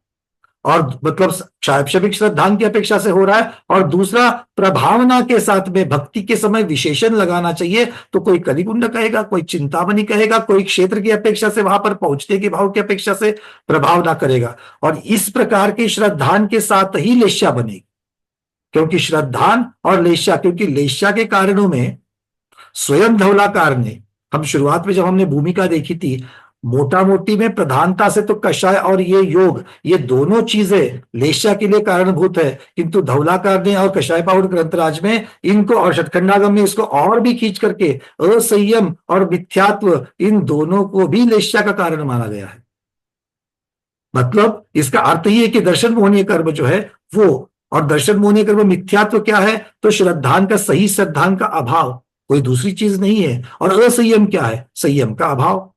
और मतलब शैक्षणिक श्रद्धान की अपेक्षा से हो रहा है, और दूसरा प्रभावना के साथ में भक्ति के समय विशेषण लगाना चाहिए, तो कोई कलिकुंड कहेगा, कोई चिंतामणि कहेगा, कोई क्षेत्र की अपेक्षा से वहां पर पहुंचने के भाव की अपेक्षा से प्रभावना करेगा, और इस प्रकार के श्रद्धान के साथ ही लेश्या बनेगी। क्योंकि श्रद्धान और लेश्या, क्योंकि लेश्या के कारणों में स्वयं धवलाकार ने, हम शुरुआत में जब हमने भूमिका देखी थी, मोटा मोटी में प्रधानता से तो कषाय और ये योग, ये दोनों चीजें लेश्या के लिए कारणभूत है, किंतु धवलाकार ने और कषाय पाउड ग्रंथराज में इनको, और षटखंडागम में इसको और भी खींच करके असंयम और मिथ्यात्व, इन दोनों को भी लेश्या का कारण माना गया है। मतलब इसका अर्थ ही है कि दर्शन मोहनीय कर्म जो है वो, और दर्शन मोहनीय कर्म मिथ्यात्व क्या है, तो श्रद्धान का, सही श्रद्धान का अभाव, कोई दूसरी चीज नहीं है। और असंयम क्या है, संयम का अभाव,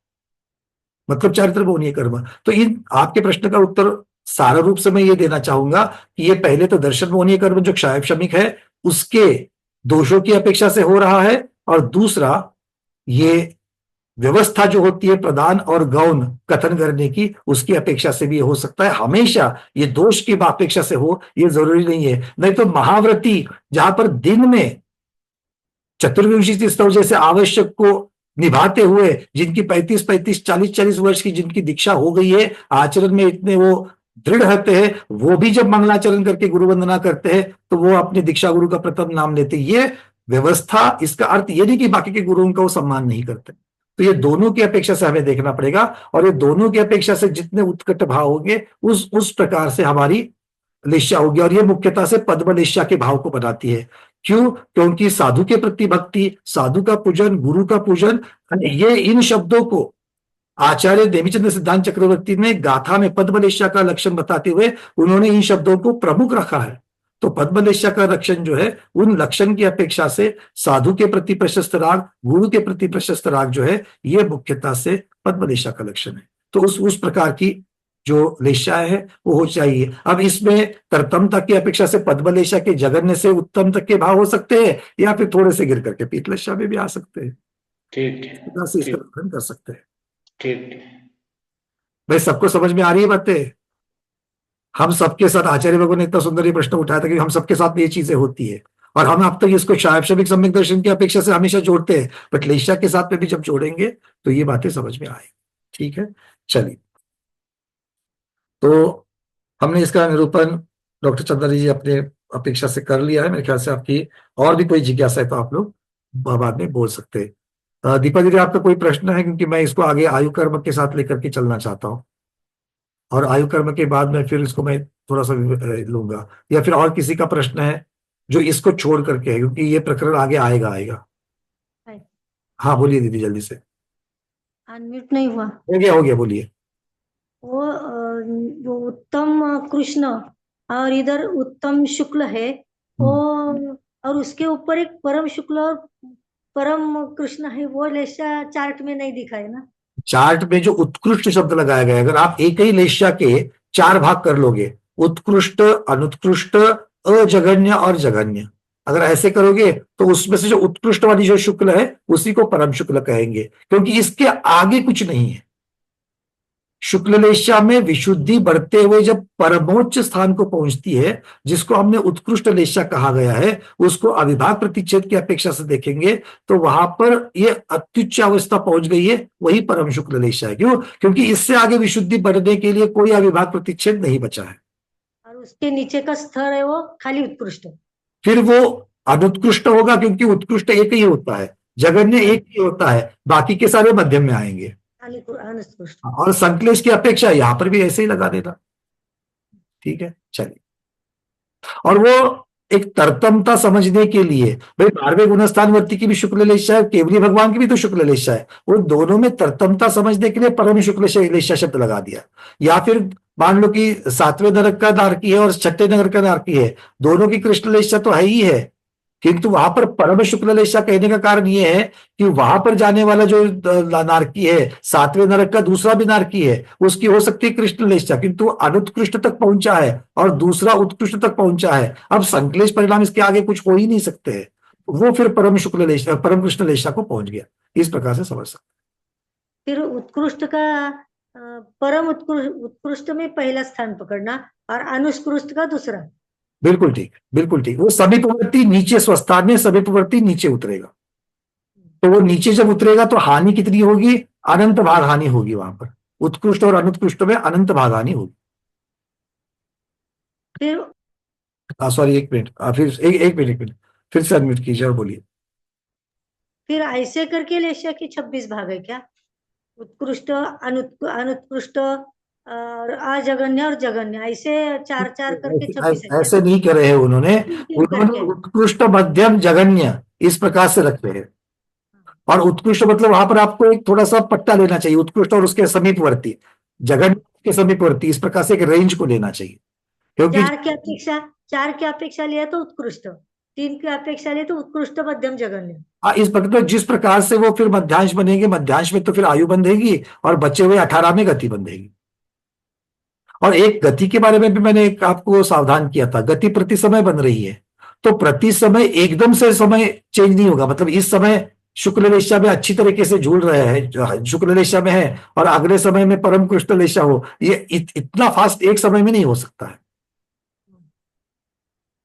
मतलब चारित्र मोहनीय कर्म। तो इन आपके प्रश्न का उत्तर सारा रूप से मैं ये देना चाहूंगा कि ये पहले तो दर्शन मोहनीय कर्म जो क्षायब शमिक है उसके दोषों की अपेक्षा से हो रहा है, और दूसरा ये व्यवस्था जो होती है प्रधान और गौण कथन करने की, उसकी अपेक्षा से भी हो सकता है। हमेशा ये दोष की अपेक्षा से हो ये जरूरी नहीं है। नहीं तो महाव्रती जहां पर दिन में चतुर्विंशी स्तव जैसे आवश्यक को निभाते हुए, जिनकी 35-35, 40-40 वर्ष की जिनकी दीक्षा हो गई है, आचरण में इतने वो दृढ़ रहते हैं, वो भी जब मंगलाचरण करके गुरु वंदना करते हैं तो वो अपने दीक्षा गुरु का प्रथम नाम लेते हैं। ये व्यवस्था, इसका अर्थ ये नहीं कि बाकी के गुरुओं का वो सम्मान नहीं करते। तो ये दोनों की अपेक्षा से हमें देखना पड़ेगा, और ये दोनों की अपेक्षा से जितने उत्कट भाव होंगे उस प्रकार से हमारी लेश्या होगी, और ये मुख्यतः से पद्म लेश्या के भाव को बनाती है। क्यों? क्योंकि साधु के प्रति भक्ति, साधु का पूजन, गुरु का पूजन, ये इन शब्दों को आचार्य देवीचंद्र सिद्धांत चक्रवर्ती ने गाथा में पद्मलेश्या का लक्षण बताते हुए उन्होंने इन शब्दों को प्रमुख रखा है। तो पद्मलेश्या का लक्षण जो है, उन लक्षण की अपेक्षा से साधु के प्रति प्रशस्त राग, गुरु के प्रति प्रशस्त राग जो है, ये मुख्यतः से पद्मलेश्या का लक्षण है। तो उस प्रकार की जो लेश्या है वो हो चाहिए। अब इसमें तरतम तक की अपेक्षा से पद्मलेश्या के जघन्य से उत्तम तक के भाव हो सकते हैं, या फिर थोड़े से गिर करके पीतलेश्या में भी आ सकते हैं। ठीक से इसका ठीक वर्णन कर सकते हैं। ठीक। भाई सबको समझ में आ रही है बातें? हम सबके साथ, आचार्य भगवान ने इतना सुंदर ये प्रश्न उठाया था कि हम सबके साथ ये चीजें होती है, और हम अब तक इसको शैक्षणिक सम्यक दर्शन की अपेक्षा से हमेशा जोड़ते हैं, बट लेशा के साथ में भी जब जोड़ेंगे तो ये बातें समझ में आएगी। ठीक है, चलिए। तो हमने इसका निरूपण डॉक्टर चंद्रानी जी अपने अपेक्षा से कर लिया है। मेरे ख्याल से आपकी और भी कोई जिज्ञासा है तो आप लोग बाद में बोल सकते हैं। दीपा दीदी, आपका कोई प्रश्न है? क्योंकि मैं इसको आगे आयु कर्म के साथ लेकर के चलना चाहता हूँ। और आयु कर्म के बाद में फिर इसको मैं थोड़ा सा लूंगा, या फिर और किसी का प्रश्न है जो इसको छोड़ करके है, क्योंकि ये प्रकरण आगे आएगा आएगा। है। हाँ बोलिए दीदी जल्दी से। अनम्यूट नहीं हुआ। हो गया बोलिए। वो जो उत्तम कृष्ण और इधर उत्तम शुक्ल है वो, और उसके ऊपर एक परम शुक्ल और परम कृष्ण है, वो लेशा चार्ट में नहीं दिखा है ना। चार्ट में जो उत्कृष्ट शब्द लगाया गया है, अगर आप एक ही लेशा के 4 भाग कर लोगे, उत्कृष्ट, अनुत्कृष्ट, अजगन्य और जघन्य, अगर ऐसे करोगे तो उसमें से जो उत्कृष्ट वाली जो शुक्ल है उसी को परम शुक्ल कहेंगे, क्योंकि इसके आगे कुछ नहीं है। शुक्ल लेशा में विशुद्धि बढ़ते हुए जब परमोच्च स्थान को पहुंचती है, जिसको हमने उत्कृष्ट लेशा कहा गया है, उसको अविभाग प्रतिच्छेद की अपेक्षा से देखेंगे तो वहां पर ये अत्युच्च अवस्था पहुंच गई है, वही परम शुक्ल लेशा है। क्यों? क्योंकि इससे आगे विशुद्धि बढ़ने के लिए कोई अविभाग प्रतिच्छेद नहीं बचा है। और उसके नीचे का स्तर है वो खाली उत्कृष्ट। फिर वो अनुत्कृष्ट होगा, क्योंकि उत्कृष्ट एक ही होता है, जघन्य एक ही होता है, बाकी के सारे मध्यम में आएंगे। अनुत्कृष्ट। और संक्लेश की अपेक्षा यहां पर भी ऐसे ही लगा देना। ठीक है, चलिए। और वो एक तरतमता समझने के लिए, भाई 12वें गुणस्थानवर्ती की भी शुक्ल लेशा है, केवली भगवान की भी तो शुक्ल लेशा है, वो दोनों में तरतमता समझने के लिए परम शुक्ल लेशा शब्द लगा दिया। या फिर मान लो कि 7वें नरक का नारकी है और 6ठे नरक का नारकी है, दोनों की कृष्ण लेशा तो है ही है, किंतु वहां पर परम शुक्ल लेशा कहने का कारण यह है कि वहां पर जाने वाला जो नारकी है, 7वें नरक का दूसरा भी नारकी है, उसकी हो सकती है कृष्ण लेशा, किंतु अनुत्कृष्ट तक पहुंचा है और दूसरा उत्कृष्ट तक पहुंचा है। अब संक्लेश परिणाम इसके आगे कुछ हो ही नहीं सकते हैं, वो फिर परम शुक्ल लेशा, परम कृष्ण लेशा को पहुंच गया। इस प्रकार से समझ सकते। फिर उत्कृष्ट का परम उत्कृष्ट में पहला स्थान पकड़ना और अनुत्कृष्ट का दूसरा। बिल्कुल ठीक, बिल्कुल ठीक। वो समीपवर्ती नीचे स्वस्थान में समीपवर्ती नीचे उतरेगा, तो वो नीचे जब उतरेगा तो हानि कितनी होगी? अनंत भाग हानि होगी वहां पर। उत्कृष्ट और अनुत्कृष्ट में अनंत भाग हानि होगी। फिर सॉरी, एक मिनट, फिर एक मिनट फिर से अनम्यूट कीजिए और बोलिए। फिर ऐसे करके लेशा के 26 भाग है क्या? उत्कृष्ट, अनुत्कृष्ट और अजगन्य और जगन्य, ऐसे 4-4 करके 26 है क्या? ऐसे नहीं करे हैं उन्होंने, 3-3 उन्होंने करके। उत्कृष्ट, मध्यम, जघन्य इस प्रकार से रखे हैं। और उत्कृष्ट मतलब वहां पर आपको एक थोड़ा सा पट्टा लेना चाहिए, उत्कृष्ट और उसके समीपवर्ती, जघन्य के समीपवर्ती, इस प्रकार से एक रेंज को लेना चाहिए, क्योंकि 4 की अपेक्षा लिया तो उत्कृष्ट, 3 की अपेक्षा लिया तो उत्कृष्ट, मध्यम, जघन्य। इस प्रकार जिस प्रकार से वो फिर मध्यांश बनेंगे, मध्यांश में तो फिर आयु बंधेगी और बचे हुए 18 में गति बंधेगी। और एक गति के बारे में भी मैंने आपको सावधान किया था, गति प्रति समय बन रही है, तो प्रति समय एकदम से समय चेंज नहीं होगा। मतलब इस समय शुक्ल लेशा में अच्छी तरीके से झूल रहे हैं, शुक्ल लेशा में है, और अगले समय में परम कृष्ण लेशा हो, ये इतना फास्ट एक समय में नहीं हो सकता है।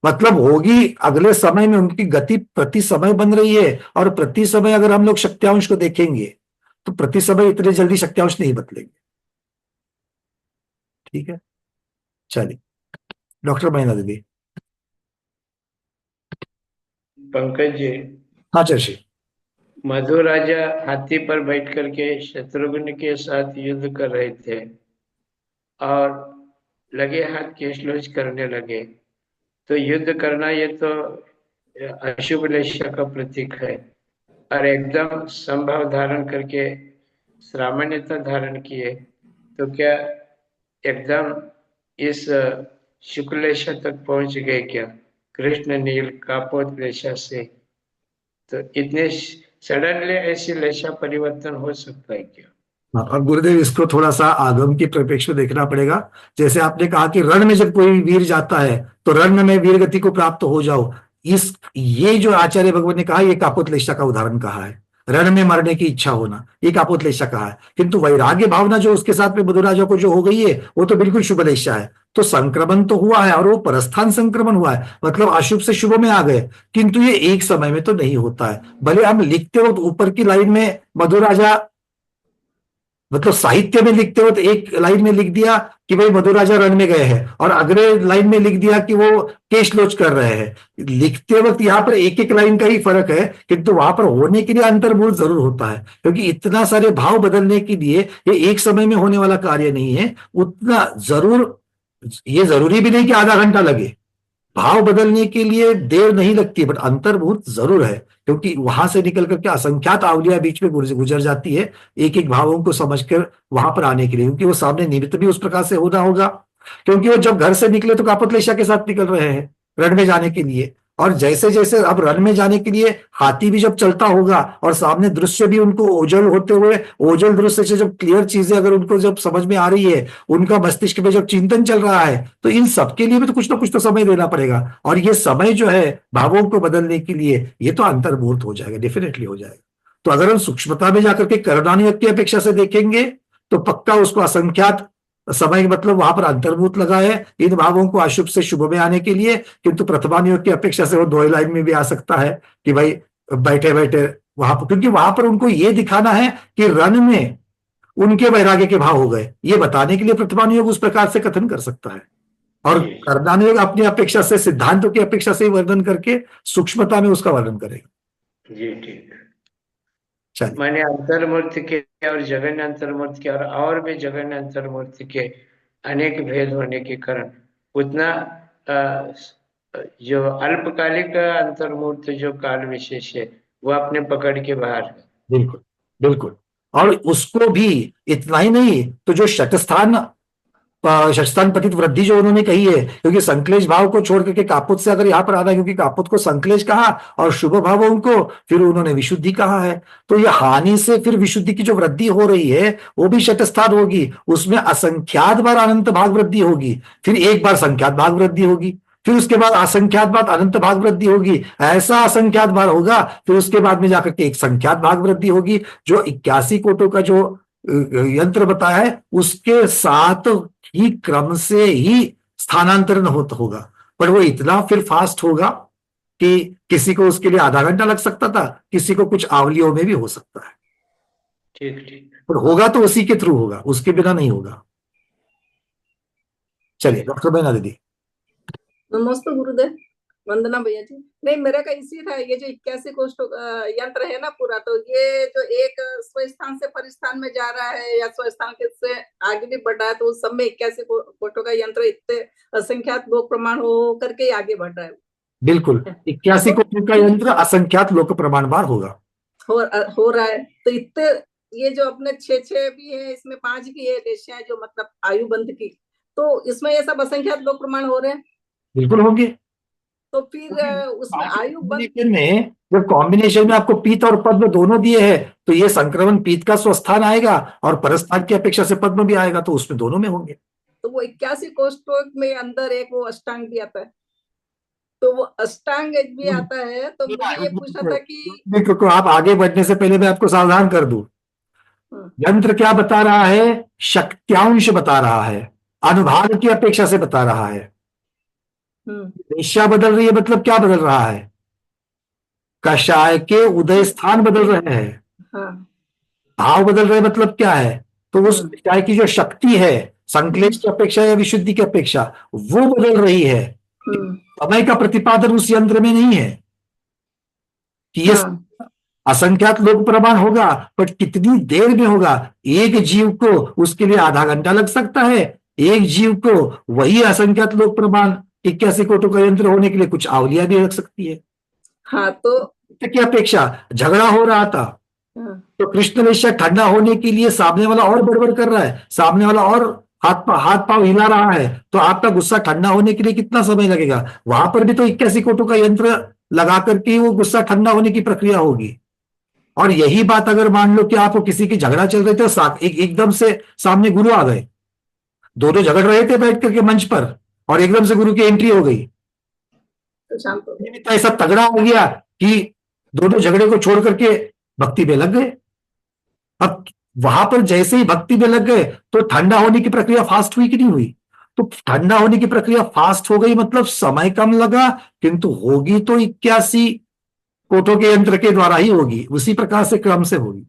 मतलब होगी अगले समय में, उनकी गति प्रति समय बन रही है, और प्रति समय अगर हम लोग शक्त्यांश को देखेंगे तो प्रति समय इतने जल्दी शक्त्यांश नहीं बदलेंगे। ठीक है, चलिए डॉक्टर महीना दीदी। पंकज जी, हाँ चर्षी। मधु राजा हाथी पर बैठ करके शत्रुघ्न के साथ युद्ध कर रहे थे और लगे हाथ केशलोच करने लगे, तो युद्ध करना ये तो अशुभ लेशा का प्रतीक है, और एकदम संभव धारण करके सामान्यता धारण किए, तो क्या एकदम इस शुक्ल लेशा तक पहुंच गए क्या? कृष्ण नील कापोत लेशा से, तो इतने सडनली ऐसी लेशा परिवर्तन हो सकता है क्या? हाँ, अब गुरुदेव इसको थोड़ा सा आगम की परिप्रेक्ष्य में देखना पड़ेगा। जैसे आपने कहा कि रण में जब कोई वीर जाता है तो रण में वीर गति को प्राप्त हो जाओ, ये जो आचार्य भगवान ने कहा, ये कापोतलेशा का उदाहरण कहा है। रण में मरने की इच्छा होना, ये कापोतलेशा कहा है, किंतु वैराग्य भावना जो उसके साथ में मधुराजा को जो हो गई है, वो तो बिल्कुल शुभ लेशा है। तो संक्रमण तो हुआ है, और वो परस्थान संक्रमण हुआ है, मतलब अशुभ से शुभ में आ गए, किंतु ये एक समय में तो नहीं होता है। भले हम लिखते वक्त ऊपर की लाइन में मधुराजा, मतलब साहित्य में लिखते वक्त एक लाइन में लिख दिया कि भाई मधुराजा रण में गए हैं, और अगले लाइन में लिख दिया कि वो केश लोच कर रहे हैं। लिखते वक्त यहाँ पर एक एक लाइन का ही फर्क है, किंतु वहां पर होने के लिए अंतर्मूल जरूर होता है, क्योंकि इतना सारे भाव बदलने के लिए ये एक समय में होने वाला कार्य नहीं है। उतना जरूर, ये जरूरी भी नहीं कि आधा घंटा लगे, भाव बदलने के लिए देर नहीं लगती, बट अंतर्भूत जरूर है, क्योंकि वहां से निकल करके असंख्यात आवलियां बीच में गुजर जाती है एक एक भावों को समझकर वहां पर आने के लिए, क्योंकि वो सामने निमित्त भी उस प्रकार से होना होगा। क्योंकि वो जब घर से निकले तो कापतलेशा के साथ निकल रहे हैं रण में जाने के लिए, और जैसे जैसे अब रण में जाने के लिए हाथी भी जब चलता होगा और सामने दृश्य भी उनको ओझल होते हुए, ओझल दृश्य से जब क्लियर चीजें अगर उनको जब समझ में आ रही है, उनका मस्तिष्क में जब चिंतन चल रहा है, तो इन सबके लिए भी तो कुछ ना कुछ तो समय देना पड़ेगा, और ये समय जो है भावों को बदलने के लिए ये तो अंतर्मूर्त हो जाएगा, डेफिनेटली हो जाएगा। तो अगर हम सूक्ष्मता में जाकर के करणानियत की अपेक्षा से देखेंगे तो पक्का उसको असंख्यात समय, मतलब वहां पर अंतर्भूत लगा है इन भावों को अशुभ से शुभ में आने के लिए, किंतु प्रथमानियोग की अपेक्षा से वो दो लाइन में भी आ सकता है कि भाई बैठे बैठे वहां पर, क्योंकि वहां पर उनको ये दिखाना है कि रण में उनके वैराग्य के भाव हो गए, ये बताने के लिए प्रथमानियोग उस प्रकार से कथन कर सकता है। और कर्णानियोग अपनी अपेक्षा से, सिद्धांतों की अपेक्षा से वर्णन करके सूक्ष्मता में उसका वर्णन करेगा। जी ठीक। चलिए, मैंने अंतर्मूर्ति के और जगन्य अंतर्मूर्ति के और भी जगन्य अंतर्मूर्ति के अनेक भेद होने के कारण उतना जो अल्पकालिक अंतर्मूर्ति जो काल विशेष है वो अपने पकड़ के बाहर है। बिल्कुल बिल्कुल। और उसको भी इतना ही नहीं, तो जो षटस्थान पतित वृद्धि जो उन्होंने कही है, क्योंकि संक्लेश भाव को छोड़ करके कापुत से अगर यहाँ पर आना है, क्योंकि कापुत को संक्लेश कहा और शुभ भावों को फिर उन्होंने विशुद्धि कहा है, तो ये हानि से फिर विशुद्धि की जो वृद्धि हो रही है वो भी षटस्थान होगी, उसमें असंख्यात बार अनंत भाग वृद्धि होगी, फिर एक बार संख्यात भाग वृद्धि होगी, फिर उसके बाद असंख्यात बार अनंत भाग वृद्धि होगी, ऐसा असंख्यात बार होगा, फिर उसके बाद में जाकर के एक संख्यात भाग वृद्धि होगी। जो 81 कोटों का जो यंत्र बताया है उसके साथ ही क्रम से ही स्थानांतरण होगा, पर वो इतना फिर फास्ट होगा कि किसी को उसके लिए आधा घंटा लग सकता था, किसी को कुछ आवलियों में भी हो सकता है। ठीक ठीक। पर होगा तो उसी के थ्रू होगा, उसके बिना नहीं होगा। चलिए डॉक्टर बहना दीदी। नमस्ते गुरुदेव, वंदना भैया जी। नहीं, मेरा का इसी था, ये जो 81 कोष्ठ यंत्र है ना पूरा, तो ये जो एक स्वस्थान से परिस्थान में जा रहा है या स्वस्थान के से आगे भी बढ़ रहा है, तो उस सब में 81 कोटों का यंत्र इतने असंख्यात लोक प्रमाण हो करके आगे बढ़ रहा है। बिल्कुल, 81 कोटों का यंत्र असंख्यात लोक प्रमाणवार होगा, हो रहा है। तो इतने ये जो अपने 6 भी है, इसमें 5 की है देशियां जो मतलब आयु बंध की, तो इसमें ये सब असंख्यात लोक प्रमाण हो रहे हैं। बिल्कुल होंगे। तो फिर उसमें आयु बंध में जब कॉम्बिनेशन में आपको पीत और पद्म दोनों दिए हैं, तो ये संक्रमण पीत का स्वस्थान आएगा और परस्थान की अपेक्षा से पद्म भी आएगा, तो उसमें दोनों में होंगे। तो वो 81 कोष्ठों में अंदर एक वो अष्टांग भी आता है, तो वो अष्टांग भी आता है। तो मुझे ये पूछना था कि आप आगे बढ़ने से पहले मैं आपको सावधान कर दूं, यंत्र क्या बता रहा है? शक्त्यांश बता रहा है, अनुभाग की अपेक्षा से बता रहा है। दिशा बदल रही है, मतलब क्या बदल रहा है? कषाय के उदय स्थान बदल रहे हैं, भाव बदल रहे, मतलब क्या है? तो उस कषाय की जो शक्ति है संक्लेश की अपेक्षा या विशुद्धि की अपेक्षा वो बदल रही है। समय का प्रतिपादन उस यंत्र में नहीं है कि ये असंख्यात लोक प्रमाण होगा, बट कितनी देर में होगा। एक जीव को उसके लिए आधा घंटा लग सकता है, एक जीव को वही असंख्यात लोक प्रमाण 81 कोटों का यंत्र होने के लिए कुछ आवलियां भी लग सकती है। हाँ, तो की अपेक्षा झगड़ा हो रहा था, तो कृष्ण वेश्या ठंडा होने के लिए सामने वाला और बड़बड़ कर रहा है, सामने वाला और हाथ पांव हिला रहा है, तो आपका गुस्सा ठंडा होने के लिए कितना समय लगेगा? वहां पर भी तो 81 कोटों का यंत्र लगा करके वो गुस्सा ठंडा होने की प्रक्रिया होगी। और यही बात अगर मान लो कि आपको किसी की झगड़ा चल रहे थे, एकदम से सामने गुरु आ गए, दोनों झगड़ रहे थे बैठ करके मंच पर, और एकदम से गुरु की एंट्री हो गई, तो ऐसा तगड़ा हो गया कि दोनों झगड़े को छोड़ करके भक्ति में लग गए। अब वहां पर जैसे ही भक्ति में लग गए तो ठंडा होने की प्रक्रिया फास्ट हुई कि नहीं हुई? तो ठंडा होने की प्रक्रिया फास्ट हो गई, मतलब समय कम लगा, किंतु होगी तो 81 कोटों के यंत्र के द्वारा ही होगी, उसी प्रकार से क्रम से होगी।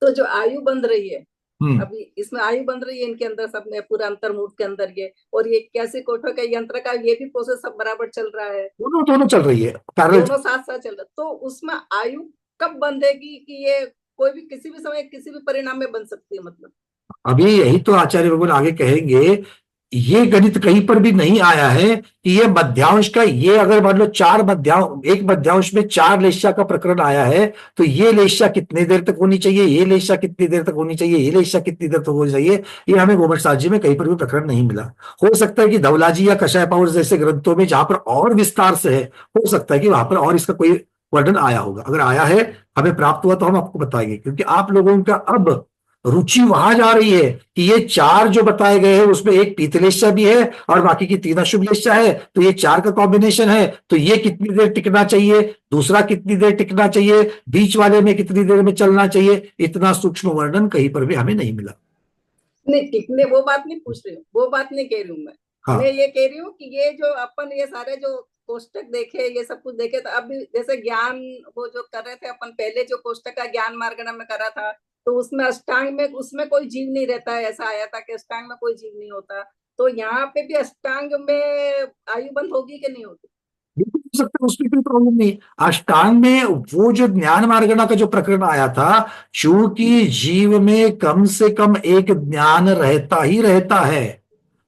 तो जो आयु बंध रही है अभी इसमें आयु बन रही है इनके अंदर, सब में पूरा अंतर्मुख के अंदर ये, और ये 81 कोठों के यंत्र का ये भी प्रोसेस सब बराबर चल रहा है, दोनों चल रही है, पैरेलल। दोनों साथ साथ चल रहा है। तो उसमें आयु कब बंधेगी कि ये कोई भी किसी भी समय किसी भी परिणाम में बन सकती है? मतलब अभी यही तो आचार्य भगवान आगे कहेंगे, ये गणित कहीं पर भी नहीं आया है कि ये मध्यांश का, ये अगर मान लो एक मध्यांश में 4 लेश्या का प्रकरण आया है, तो ये लेश्या कितनी देर तक होनी चाहिए, ये लेश्या कितनी देर तक होनी चाहिए, ये लेश्या कितनी देर तक होनी चाहिए, ये हमें गोमटसार जी में कहीं पर भी प्रकरण नहीं मिला। हो सकता है कि धवलाजी या कषाय पावर जैसे ग्रंथों में जहां पर और विस्तार से है, हो सकता है कि वहां पर और इसका कोई वर्णन आया होगा। अगर आया है, हमें प्राप्त हुआ, तो हम आपको बताएंगे, क्योंकि आप लोगों का अब रुचि वहां जा रही है कि ये 4 जो बताए गए हैं उसमें एक पीतलेश्या भी है और बाकी की 3 अशुभ लेश्या है, तो ये 4 का कॉम्बिनेशन है, तो ये कितनी देर टिकना चाहिए, दूसरा कितनी देर टिकना चाहिए, बीच वाले में कितनी देर में चलना चाहिए, इतना सूक्ष्म वर्णन कहीं पर भी हमें नहीं मिला। नहीं, टिकने वो बात नहीं पूछ रही हूँ, वो बात नहीं कह रही हूँ मैं। हाँ। मैं ये कह रही हूँ कि ये जो अपन ये सारे जो कोष्टक देखे, ये सब कुछ देखे, तो अभी जैसे ज्ञान वो जो कर रहे थे अपन, पहले जो कोष्टक का ज्ञान मार्गणा में करा था, तो उसमें अष्टांग में उसमें कोई जीव नहीं रहता है, ऐसा आया था कि अष्टांग में कोई जीव नहीं होता। तो यहाँ पे भी अष्टांग में आयु बंद होगी कि नहीं होगी? बिल्कुल हो सकता है, उसमें कोई प्रॉब्लम नहीं। अष्टांग में वो जो ज्ञान मार्गणा का जो प्रकरण आया था, चूंकि जीव में कम से कम एक ज्ञान रहता ही रहता है,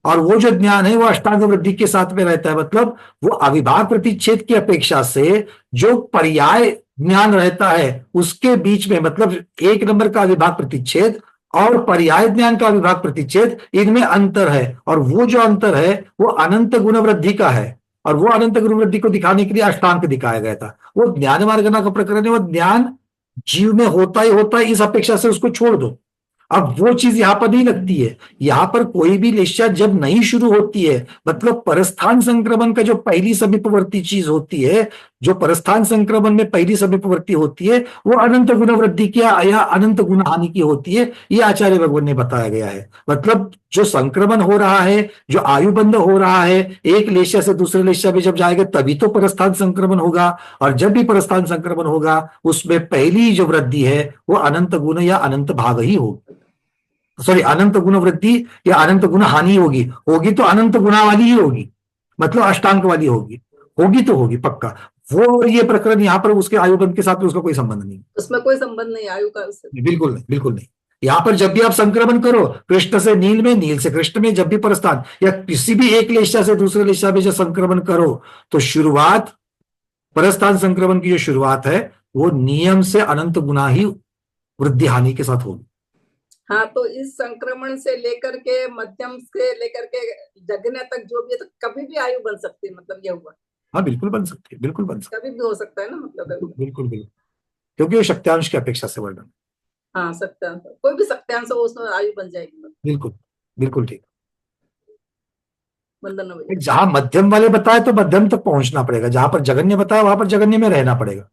और वो जो ज्ञान है वो अष्टांग वृद्धि के साथ में रहता है, मतलब वो अविभाग प्रतिच्छेद की अपेक्षा से जो पर्याय ज्ञान रहता है उसके बीच में, मतलब 1 नंबर का अविभाग प्रतिच्छेद और पर्याय ज्ञान का अविभाग प्रतिच्छेद, इनमें अंतर है, और वो जो अंतर है वो अनंत गुण वृद्धि का है, और वो अनंत गुण वृद्धि को दिखाने के लिए अष्टांग दिखाया गया था। वो ज्ञान मार्गना का प्रकरण है, वो ज्ञान जीव में होता ही इस अपेक्षा से उसको छोड़ दो। अब वो चीज यहां पर नहीं लगती है। यहां पर कोई भी लेश्या जब नहीं शुरू होती है, मतलब परस्थान संक्रमण का जो पहली समीपवर्ती चीज होती है, जो परस्थान संक्रमण में पहली समीपवर्ती होती है, वो अनंत गुण वृद्धि की या अनंत गुण हानि की होती है, ये आचार्य भगवान ने बताया गया है। मतलब जो संक्रमण हो रहा है, जो आयुबंध हो रहा है, एक लेश्या से दूसरे लेश्या में जब जाएगा तभी तो परस्थान संक्रमण होगा, और जब भी परस्थान संक्रमण होगा उसमें पहली जो वृद्धि है वो अनंत गुण या अनंत भाग ही होगी, सॉरी अनंत गुण वृद्धि या अनंत गुण हानि होगी। होगी तो अनंत गुणा वाली ही होगी, मतलब अष्टांग वाली होगी, होगी तो होगी पक्का वो। और ये प्रकरण यहाँ पर उसके आयुबंध के साथ में उसका कोई संबंध नहीं, उसमें कोई संबंध नहीं आयु का उससे। बिल्कुल नहीं, बिल्कुल नहीं। यहाँ पर जब भी आप संक्रमण करो, कृष्ण से नील में, नील से कृष्ण में, जब भी परस्थान या किसी भी एक लेश्या से दूसरे लेश्या में जब संक्रमण करो, तो शुरुआत परस्थान संक्रमण की जो शुरुआत है वो नियम से अनंत गुना ही वृद्धि हानि के साथ होगी। हाँ, तो इस संक्रमण से लेकर के मध्यम से लेकर के जगने तक जो भी है, तो कभी भी आयु बन सकती है, मतलब ये हुआ? हाँ बिल्कुल बन सकती है, बिल्कुल बन सकती कभी भी हो सकता है ना, मतलब है, बिल्कुल बिल्कुल, क्योंकि वो शक्त्यांश की अपेक्षा से वर्णन। हाँ, सत्यांश, कोई भी सत्यांश हो उसमें आयु बन जाएगी, मतलब। बिल्कुल बिल्कुल ठीक। वंदना भैया। जहां मध्यम वाले बताए तो मध्यम तक पहुंचना पड़ेगा, जहां पर जगन्य बताया वहां पर जगन्य में रहना पड़ेगा।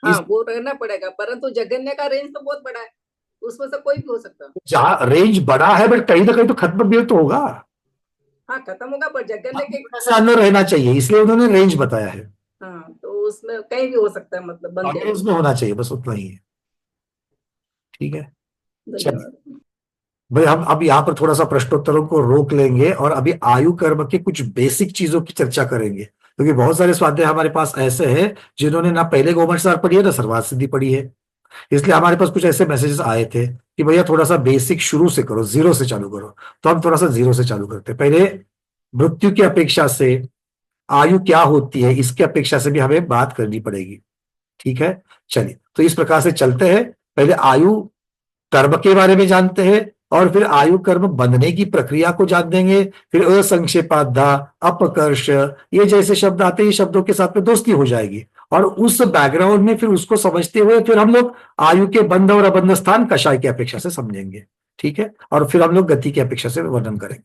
हाँ, वो रहना पड़ेगा, परंतु जगन्य का रेंज तो बहुत बड़ा है, उसमें से कोई भी हो सकता है। जहां रेंज बड़ा है बट कहीं ना कहीं तो खत्म भी तो होगा, हाँ, खत्म होगा, पर जगन्य के से अंदर रहना चाहिए, इसलिए उन्होंने रेंज बताया है। हाँ, तो उसमें कहीं भी हो सकता है, मतलब बन जाएगा। उसमें होना चाहिए, बस उतना ही है। ठीक है, चलिए धन्यवाद। भाई, हम अब यहाँ पर थोड़ा सा प्रश्नोत्तरों को रोक लेंगे और अभी आयु कर्म के कुछ बेसिक चीजों की चर्चा करेंगे, क्योंकि बहुत सारे स्वाध्याय हमारे पास ऐसे हैं जिन्होंने ना पहले गोमटसार पढ़ी है ना सर्वार्थ सिद्धि पढ़ी है, इसलिए हमारे पास कुछ ऐसे मैसेजेस आए थे कि भैया थोड़ा सा बेसिक शुरू से करो, जीरो से चालू करो। तो हम थोड़ा सा जीरो से चालू करते हैं। पहले मृत्यु की अपेक्षा से आयु क्या होती है इसकी अपेक्षा से भी हमें बात करनी पड़ेगी। ठीक है, चलिए तो इस प्रकार से चलते हैं। पहले आयु कर्म के बारे में जानते हैं, और फिर आयु कर्म बंधने की प्रक्रिया को जान देंगे। फिर असंक्षेपाधा, अपकर्ष, ये जैसे शब्द आते हैं, शब्दों के साथ में दोस्ती हो जाएगी, और उस बैकग्राउंड में फिर उसको समझते हुए फिर हम लोग आयु के बंध और अबंध स्थान कषाय की अपेक्षा से समझेंगे। ठीक है, और फिर हम लोग गति की अपेक्षा से वर्णन करेंगे।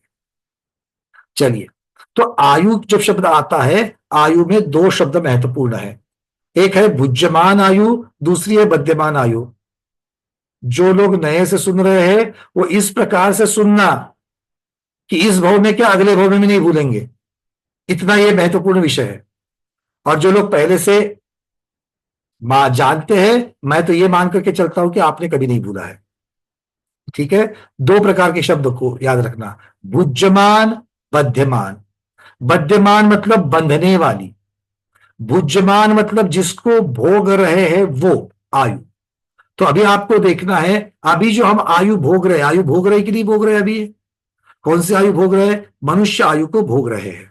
चलिए, तो आयु जब शब्द आता है, आयु में 2 शब्द महत्वपूर्ण है, एक है भुज्यमान आयु, दूसरी है बध्यमान आयु। जो लोग नए से सुन रहे हैं वो इस प्रकार से सुनना कि इस भाव में क्या अगले भाव में नहीं भूलेंगे, इतना ये महत्वपूर्ण विषय है। और जो लोग पहले से जानते हैं, मैं तो ये मान करके चलता हूं कि आपने कभी नहीं भूला है। ठीक है, दो प्रकार के शब्द को याद रखना, भुज्यमान, बध्यमान। बध्यमान मतलब बंधने वाली, भुज्यमान मतलब जिसको भोग रहे हैं वो आयु। तो अभी आपको देखना है, अभी जो हम आयु भोग रहे हैं, आयु भोग रहे कि नहीं भोग रहे, अभी कौन सी आयु भोग रहे हैं, मनुष्य आयु को भोग रहे हैं,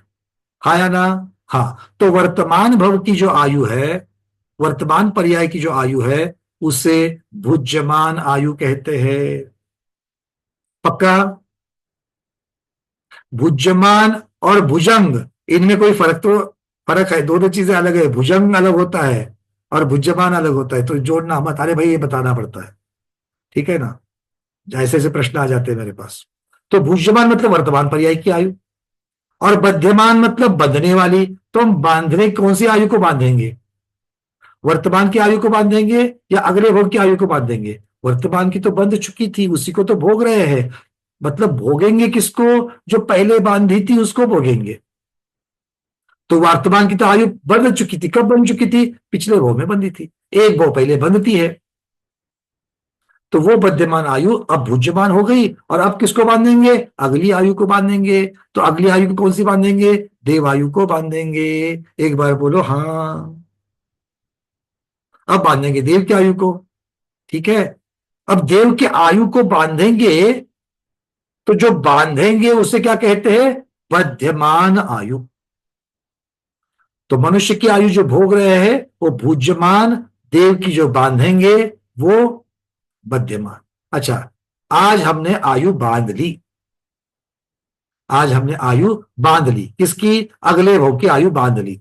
हाँ या ना? हाँ, तो वर्तमान भव की जो आयु है, वर्तमान पर्याय की जो आयु है, उसे भुज्यमान आयु कहते हैं। पक्का? भुज्यमान और भुजंग, इनमें कोई फर्क है, दोनों चीजें अलग है, भुजंग अलग होता है और भुज्यमान अलग होता है, तो जोड़ना मत, अरे भाई ये बताना पड़ता है, ठीक है ना, ऐसे ऐसे प्रश्न आ जाते हैं मेरे पास। तो भुज्यमान मतलब वर्तमान पर्याय की आयु, और बध्यमान मतलब बंधने वाली। तो हम बांधने, कौन सी आयु को बांधेंगे, वर्तमान की आयु को बांधेंगे या अगले भोग की आयु को बांधेंगे? वर्तमान की तो बंध चुकी थी, उसी को तो भोग रहे हैं, मतलब भोगेंगे किसको, जो पहले बांधी थी उसको भोगेंगे। तो वर्तमान की तो आयु बंध चुकी थी, कब बंध चुकी थी, पिछले भोग में बंधी थी, एक भोग पहले बंधती है, तो वो बध्यमान आयु अब भुज्यमान हो गई, और अब किसको बांधेंगे, अगली आयु को बांधेंगे। तो अगली आयु को कौन सी बांधेंगे, देव आयु को बांधेंगे। एक बार बोलो हाँ, अब बांधेंगे देव की आयु को, ठीक है। अब देव के आयु को बांधेंगे, तो जो बांधेंगे उसे क्या कहते हैं, बध्यमान आयु। तो मनुष्य की आयु जो भोग रहे हैं वो भुज्यमान, देव की जो बांधेंगे वो बध्यमान। अच्छा, आज हमने आयु बांध ली, आज हमने आयु बांध ली, किसकी, अगले भोग की आयु बांध ली,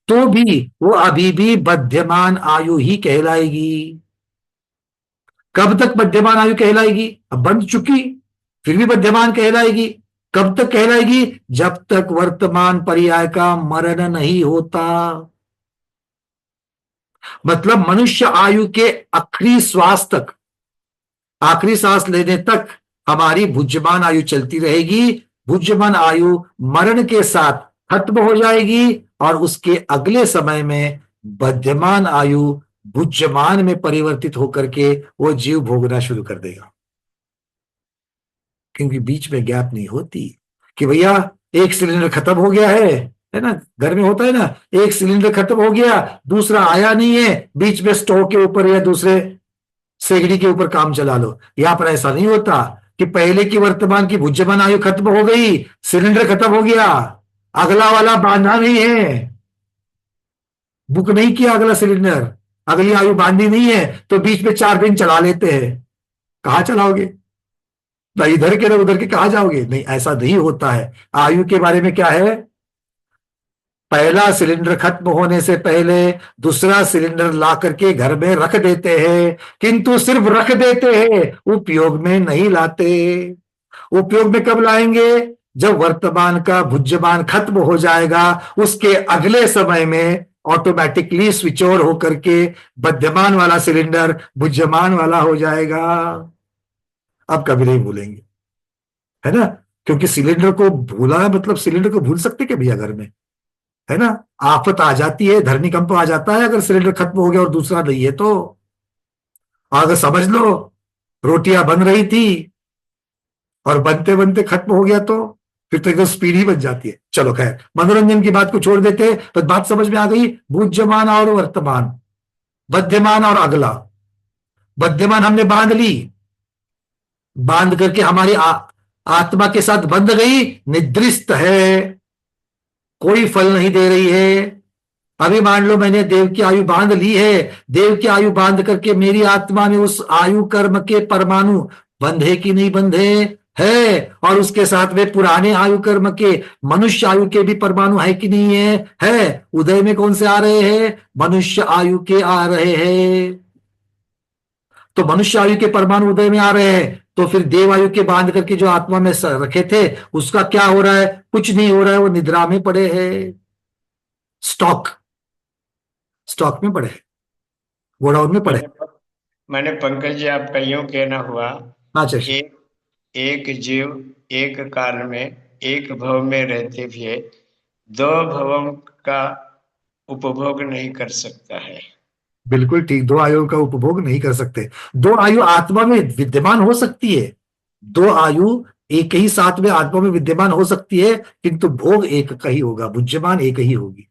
तो भी वो अभी भी बध्यमान आयु ही कहलाएगी। कब तक बध्यमान आयु कहलाएगी, अब बंध चुकी, फिर भी बध्यमान कहलाएगी। कब तक कहलाएगी, जब तक वर्तमान पर्याय का मरण नहीं होता, मतलब मनुष्य आयु के आखिरी श्वास तक, आखिरी सांस लेने तक हमारी भुज्यमान आयु चलती रहेगी। भुज्यमान आयु मरण के साथ खत्म हो जाएगी, और उसके अगले समय में बध्यमान आयु भुज्यमान में परिवर्तित होकर के वो जीव भोगना शुरू कर देगा, क्योंकि बीच में गैप नहीं होती कि भैया एक सिलेंडर खत्म हो गया है ना, घर में होता है ना, एक सिलेंडर खत्म हो गया, दूसरा आया नहीं है, बीच में स्टोव के ऊपर या दूसरे सेगड़ी के ऊपर काम चला लो। यहां पर ऐसा नहीं होता कि पहले की वर्तमान की भुज्यमान आयु खत्म हो गई, सिलेंडर खत्म हो गया, अगला वाला बांधा नहीं है, बुक नहीं किया अगला सिलेंडर, अगली आयु बांधी नहीं है, तो बीच में 4 दिन चला लेते हैं, कहां चलाओगे, ना इधर के ना उधर के, कहां जाओगे, नहीं ऐसा नहीं होता है। आयु के बारे में क्या है, पहला सिलेंडर खत्म होने से पहले दूसरा सिलेंडर ला करके घर में रख देते हैं, किंतु सिर्फ रख देते हैं, उपयोग में नहीं लाते। उपयोग में कब लाएंगे, जब वर्तमान का भुज्यमान खत्म हो जाएगा, उसके अगले समय में ऑटोमेटिकली स्विच ओवर होकर के बध्यमान वाला सिलेंडर भुज्यमान वाला हो जाएगा। अब कभी नहीं भूलेंगे, है ना, क्योंकि सिलेंडर को भूला मतलब सिलेंडर को भूल सकते क्या भैया, घर में, है ना, आफत आ जाती है, धरनीकंप आ जाता है अगर सिलेंडर खत्म हो गया और दूसरा नहीं है तो। अगर समझ लो रोटियां बन रही थी और बनते बनते खत्म हो गया, तो फिर तो एकदम स्पीड ही बन जाती है। चलो खैर, मनोरंजन की बात को छोड़ देते हैं, तो बात समझ में आ गई, भुज्यमान और वर्तमान, बध्यमान और अगला। बध्यमान हमने बांध ली, बांध करके हमारी आत्मा के साथ बंध गई, निद्रिस्त है, कोई फल नहीं दे रही है। अभी मान लो मैंने देव की आयु बांध ली है, देव की आयु बांध करके मेरी आत्मा में उस आयु कर्म के परमाणु बंधे कि नहीं बंधे, है, और उसके साथ में पुराने आयु कर्म के मनुष्य आयु के भी परमाणु है कि नहीं है। उदय में कौन से आ रहे हैं, मनुष्य आयु के आ रहे हैं। तो मनुष्य आयु के परमाणु उदय में आ रहे हैं, तो फिर देव आयु के बांध करके जो आत्मा में रखे थे उसका क्या हो रहा है, कुछ नहीं हो रहा है, वो निद्रा में पड़े हैं, स्टॉक में पड़े हैं, गोडाउन में पड़े। मैंने पंकज जी आपका यूं कहना हुआ, अच्छा, एक एक जीव एक काल में एक भव में रहते हुए 2 भवों का उपभोग नहीं कर सकता है। बिल्कुल ठीक, दो आयुओं का उपभोग नहीं कर सकते। दो आयु आत्मा में विद्यमान हो सकती है, दो आयु एक ही साथ में आत्मा में विद्यमान हो सकती है, किंतु भोग एक का ही होगा, बुज्यमान एक ही होगी।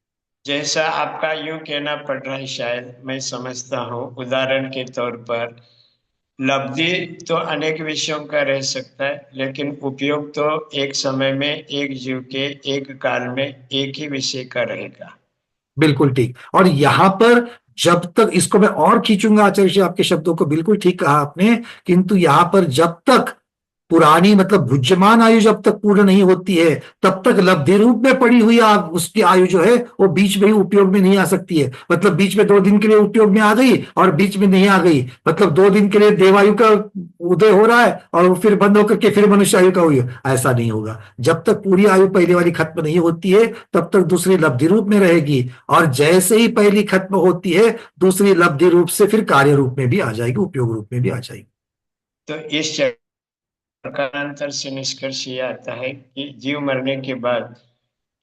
जैसा आपका यूं कहना पड़ रहा है, शायद मैं समझता हूँ, उदाहरण के तौर पर लब्धि तो अनेक विषयों का रह सकता है, लेकिन उपयोग तो एक समय में एक जीव के एक काल में एक ही विषय का रहेगा। बिल्कुल ठीक। और यहां पर जब तक, इसको मैं और खींचूंगा आचार्य जी आपके शब्दों को, बिल्कुल ठीक कहा आपने, किंतु यहां पर जब तक पुरानी मतलब भुज्यमान आयु जब तक पूर्ण नहीं होती है, तब तक लब्धि रूप में पड़ी हुई उसकी आयु जो है वो बीच में ही उपयोग में नहीं आ सकती है। मतलब बीच में 2 दिन के लिए उपयोग में आ गई और बीच में नहीं आ गई, मतलब 2 दिन के लिए देवायु का उदय हो रहा है और वो फिर बंद होकर के फिर मनुष्य आयु का हुई, ऐसा नहीं होगा। जब तक पूरी आयु पहले वाली खत्म नहीं होती है, तब तक दूसरी लब्धि रूप में रहेगी, और जैसे ही पहली खत्म होती है, दूसरी लब्धि रूप से फिर कार्य रूप में भी आ जाएगी, उपयोग रूप में भी आ जाएगी। तो इस प्रकारांतर से निष्कर्ष ये आता है कि जीव मरने के बाद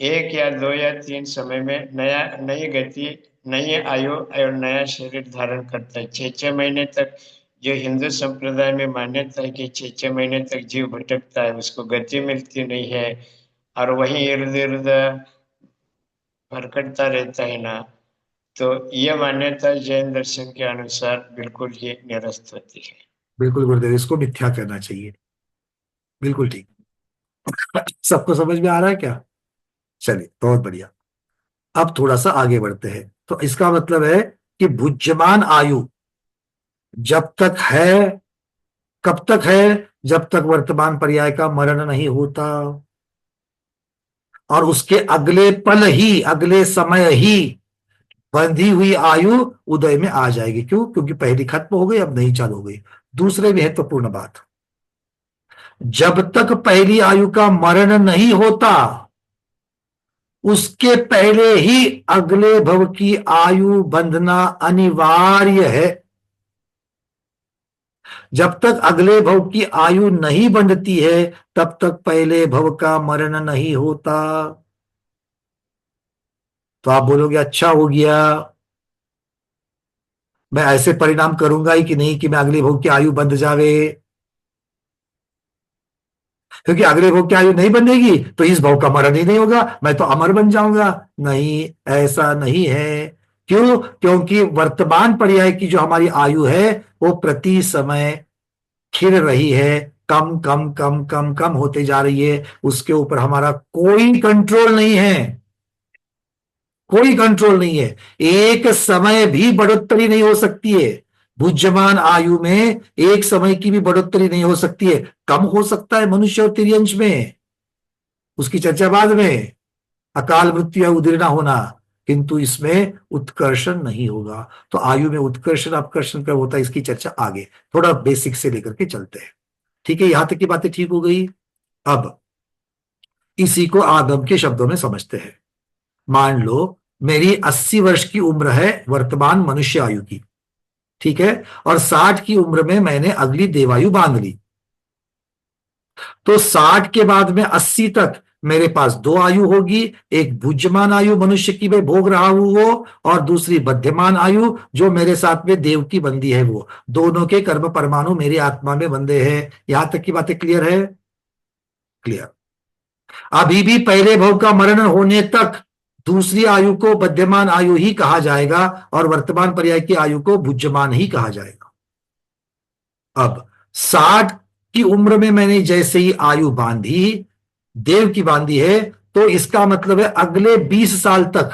1 या 2 या 3 समय में नई गति, नई आयु और नया शरीर धारण करता है। 6 महीने तक जो हिंदू संप्रदाय में मान्यता है कि 6 महीने तक जीव भटकता है, उसको गति मिलती नहीं है और वहीं इर्द गिर्द भरकटता रहता है ना, तो यह मान्यता जैन दर्शन के अनुसार बिल्कुल ही निरस्त होती है। बिल्कुल गुरुदेव, इसको मिथ्या करना चाहिए। बिल्कुल ठीक। सबको समझ में आ रहा है क्या? चलिए, बहुत बढ़िया। अब थोड़ा सा आगे बढ़ते हैं। तो इसका मतलब है कि भुज्यमान आयु जब तक है, कब तक है? जब तक वर्तमान पर्याय का मरण नहीं होता, और उसके अगले पल ही, अगले समय ही बंधी हुई आयु उदय में आ जाएगी। क्यों? क्योंकि पहली खत्म हो गई, अब नई चालू हो गई। दूसरे महत्वपूर्ण बात, जब तक पहली आयु का मरण नहीं होता, उसके पहले ही अगले भव की आयु बंधना अनिवार्य है। जब तक अगले भव की आयु नहीं बंधती है, तब तक पहले भव का मरण नहीं होता। तो आप बोलोगे अच्छा हो गया, मैं ऐसे परिणाम करूंगा ही कि नहीं कि मैं अगले भव की आयु बंध जावे, क्योंकि अगले भव की आयु नहीं बंधेगी तो इस भव का मरण ही नहीं होगा, मैं तो अमर बन जाऊंगा। नहीं, ऐसा नहीं है। क्यों? क्योंकि वर्तमान पर्याय की जो हमारी आयु है वो प्रति समय खिल रही है, कम कम कम कम कम होते जा रही है। उसके ऊपर हमारा कोई कंट्रोल नहीं है, कोई कंट्रोल नहीं है। एक समय भी बढ़ोतरी नहीं हो सकती है। बुद्धिमान आयु में एक समय की भी बढ़ोतरी नहीं हो सकती है। कम हो सकता है मनुष्य और तिर्यंश में, उसकी चर्चा बाद में, अकाल मृत्यु या उदीर्णा होना, किंतु इसमें उत्कर्षण नहीं होगा। तो आयु में उत्कर्षण अपकर्षण कब होता है, इसकी चर्चा आगे, थोड़ा बेसिक से लेकर के चलते हैं। ठीक है, यहां तक की बातें ठीक हो गई। अब इसी को आदम के शब्दों में समझते हैं। मान लो मेरी 80 वर्ष की उम्र है वर्तमान मनुष्य आयु की, ठीक है, और 60 की उम्र में मैंने अगली देवायु बांध ली। तो 60 के बाद में 80 तक मेरे पास 2 आयु होगी, एक बुद्धिमान आयु मनुष्य की मैं भोग रहा हूं वो, और दूसरी बद्धिमान आयु जो मेरे साथ में देव की बंदी है वो। दोनों के कर्म परमाणु मेरी आत्मा में बंधे हैं। यहां तक की बातें क्लियर है? क्लियर। अभी भी पहले भव का मरण होने तक दूसरी आयु को बद्यमान आयु ही कहा जाएगा और वर्तमान पर्याय की आयु को बुद्धिमान ही कहा जाएगा। अब 60 की उम्र में मैंने जैसे ही आयु बांधी, देव की बांधी है, तो इसका मतलब है अगले 20 साल तक,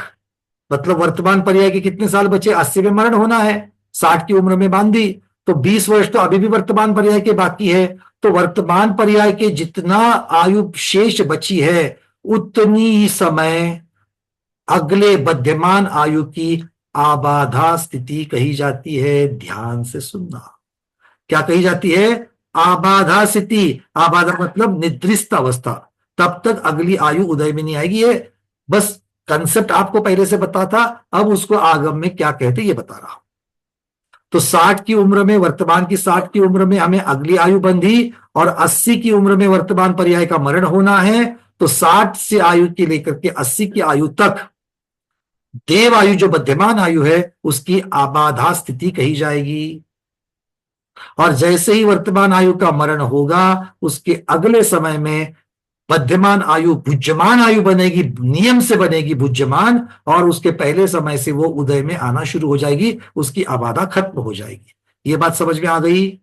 मतलब वर्तमान पर्याय के कितने साल बचे? 80 में मरण होना है, 60 की उम्र में बांधी, तो 20 वर्ष तो अभी भी वर्तमान पर्याय के बाकी है। तो वर्तमान पर्याय के जितना आयु शेष बची है, उतनी ही समय अगले बद्यमान आयु की आबाधा स्थिति कही जाती है। ध्यान से सुनना, क्या कही जाती है? आबाधा स्थिति। आबाधा मतलब निद्रिस्त अवस्था। तब तक अगली आयु उदय में नहीं आएगी। ये बस कंसेप्ट आपको पहले से पता था, अब उसको आगम में क्या कहते ये बता रहा हूं। तो 60 की उम्र में, वर्तमान की 60 की उम्र में हमें अगली आयु बंधी, और 80 की उम्र में वर्तमान पर्याय का मरण होना है। तो 60 से आयु के लेकर के 80 की आयु तक देव आयु जो मध्यमान आयु है उसकी आबाधा स्थिति कही जाएगी। और जैसे ही वर्तमान आयु का मरण होगा उसके अगले समय में मध्यमान आयु भुज्यमान आयु बनेगी, नियम से बनेगी भुज्यमान, और उसके पहले समय से वो उदय में आना शुरू हो जाएगी, उसकी आबादा खत्म हो जाएगी। ये बात समझ में आ गई?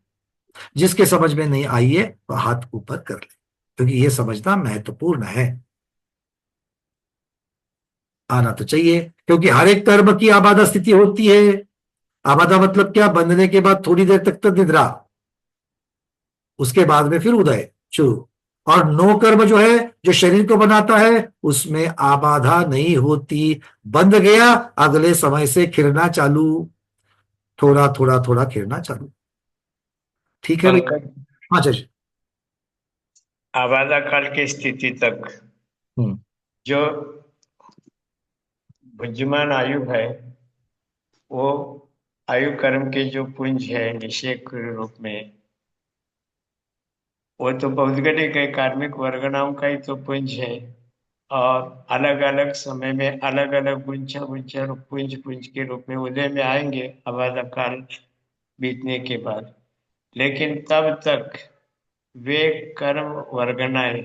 जिसके समझ में नहीं आई है वह हाथ ऊपर कर ले, क्योंकि ये समझना महत्वपूर्ण है। आना तो चाहिए, क्योंकि हर एक कर्म की आबादा स्थिति होती है। आबादा मतलब क्या? बंधने के बाद थोड़ी देर तक तो निद्रा, उसके बाद में फिर उदय शुरू। और नो कर्म जो है, जो शरीर को बनाता है, उसमें आबाधा नहीं होती। बंध गया, अगले समय से खिरना चालू, थोड़ा थोड़ा थोड़ा खिरना चालू। ठीक है भाई? पंकज, हाँ चाची। आबादा काल की स्थिति तक हम्म। जो बुद्धिमान आयु है, वो आयु कर्म के जो पुंज है निश्चय के रूप में, वो तो बहुत गणिक है, कार्मिक वर्गनाम का ही तो पुंज है। और अलग अलग समय में अलग अलग गुंचा गुंचा पुंज पुंज के रूप में उदय में आएंगे आबादा काल बीतने के बाद। लेकिन तब तक वे कर्म वर्गनाएं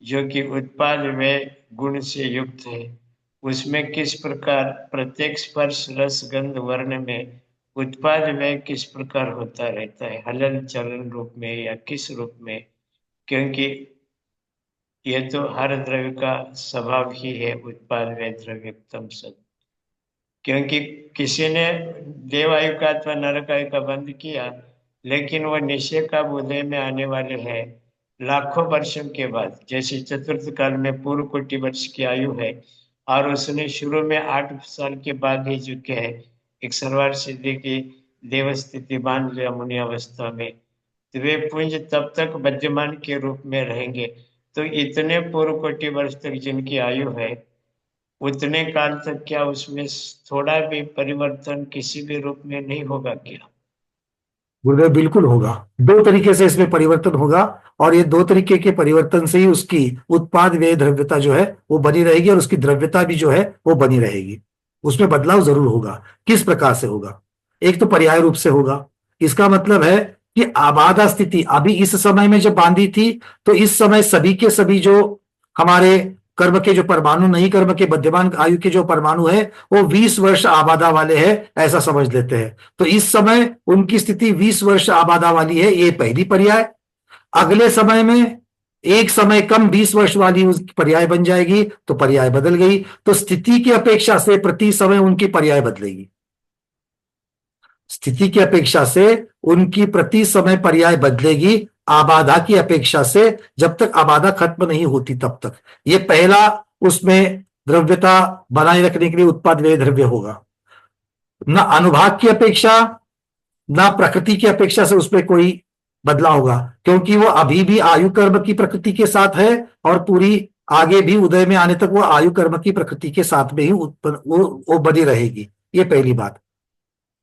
जो कि उत्पाद व गुण से युक्त है, उसमें किस प्रकार प्रत्येक स्पर्श रस गंध वर्ण में उत्पाद व किस प्रकार होता रहता है, हलन चलन रूप में या किस रूप में, क्योंकि यह तो हर द्रव्य का स्वभाव ही है, उत्पाद व द्रव्यतम सद। क्योंकि किसी ने देवायु का अथवा नरक आयु का बंध किया, लेकिन वह निश्चय का उदय में आने वाले हैं लाखों वर्षों के बाद। जैसे चतुर्थ काल में पूर्व कोटि वर्ष की आयु है, और उसने शुरू में 8 साल के बाद ही चुके हैं एक सर्वार सिद्धि की देव स्थिति बांध लिया मुनि अवस्था में, तो वे पुंज तब तक विद्यमान के रूप में रहेंगे। तो इतने पूर्व कोटि वर्ष तक जिनकी आयु है, उतने काल तक क्या उसमें थोड़ा भी परिवर्तन किसी भी रूप में नहीं होगा क्या? गुरुदेव बिल्कुल होगा। दो तरीके से इसमें परिवर्तन होगा, और ये दो तरीके के परिवर्तन से ही उसकी उत्पाद व्यय द्रव्यता जो है वो बनी रहेगी, और उसकी द्रव्यता भी जो है वो बनी रहेगी। उसमें बदलाव जरूर होगा। किस प्रकार से होगा? एक तो पर्याय रूप से होगा। इसका मतलब है कि आबादा स्थिति अभी इस समय में जब बांधी थी, तो इस समय सभी के सभी जो हमारे कर्म के जो परमाणु, नहीं कर्म के मध्यमान आयु के जो परमाणु है, वो 20 वर्ष आबादा वाले हैं, ऐसा समझ लेते हैं। तो इस समय उनकी स्थिति 20 वर्ष आबादा वाली है, ये पहली पर्याय। अगले समय में एक समय कम 20 वर्ष वाली उसकी पर्याय बन जाएगी, तो पर्याय बदल गई। तो स्थिति की अपेक्षा से प्रति समय उनकी पर्याय बदलेगी। स्थिति की अपेक्षा से उनकी प्रति समय पर्याय बदलेगी, आबादा की अपेक्षा से, जब तक आबादा खत्म नहीं होती तब तक। ये पहला उसमें द्रव्यता बनाए रखने के लिए उत्पाद व्यय द्रव्य होगा। न अनुभाग की अपेक्षा, न प्रकृति की अपेक्षा से उसमें कोई बदलाव होगा, क्योंकि वो अभी भी आयु कर्म की प्रकृति के साथ है, और पूरी आगे भी उदय में आने तक वो आयु कर्म की प्रकृति के साथ में ही उत्पन्न वो बनी रहेगी। ये पहली बात।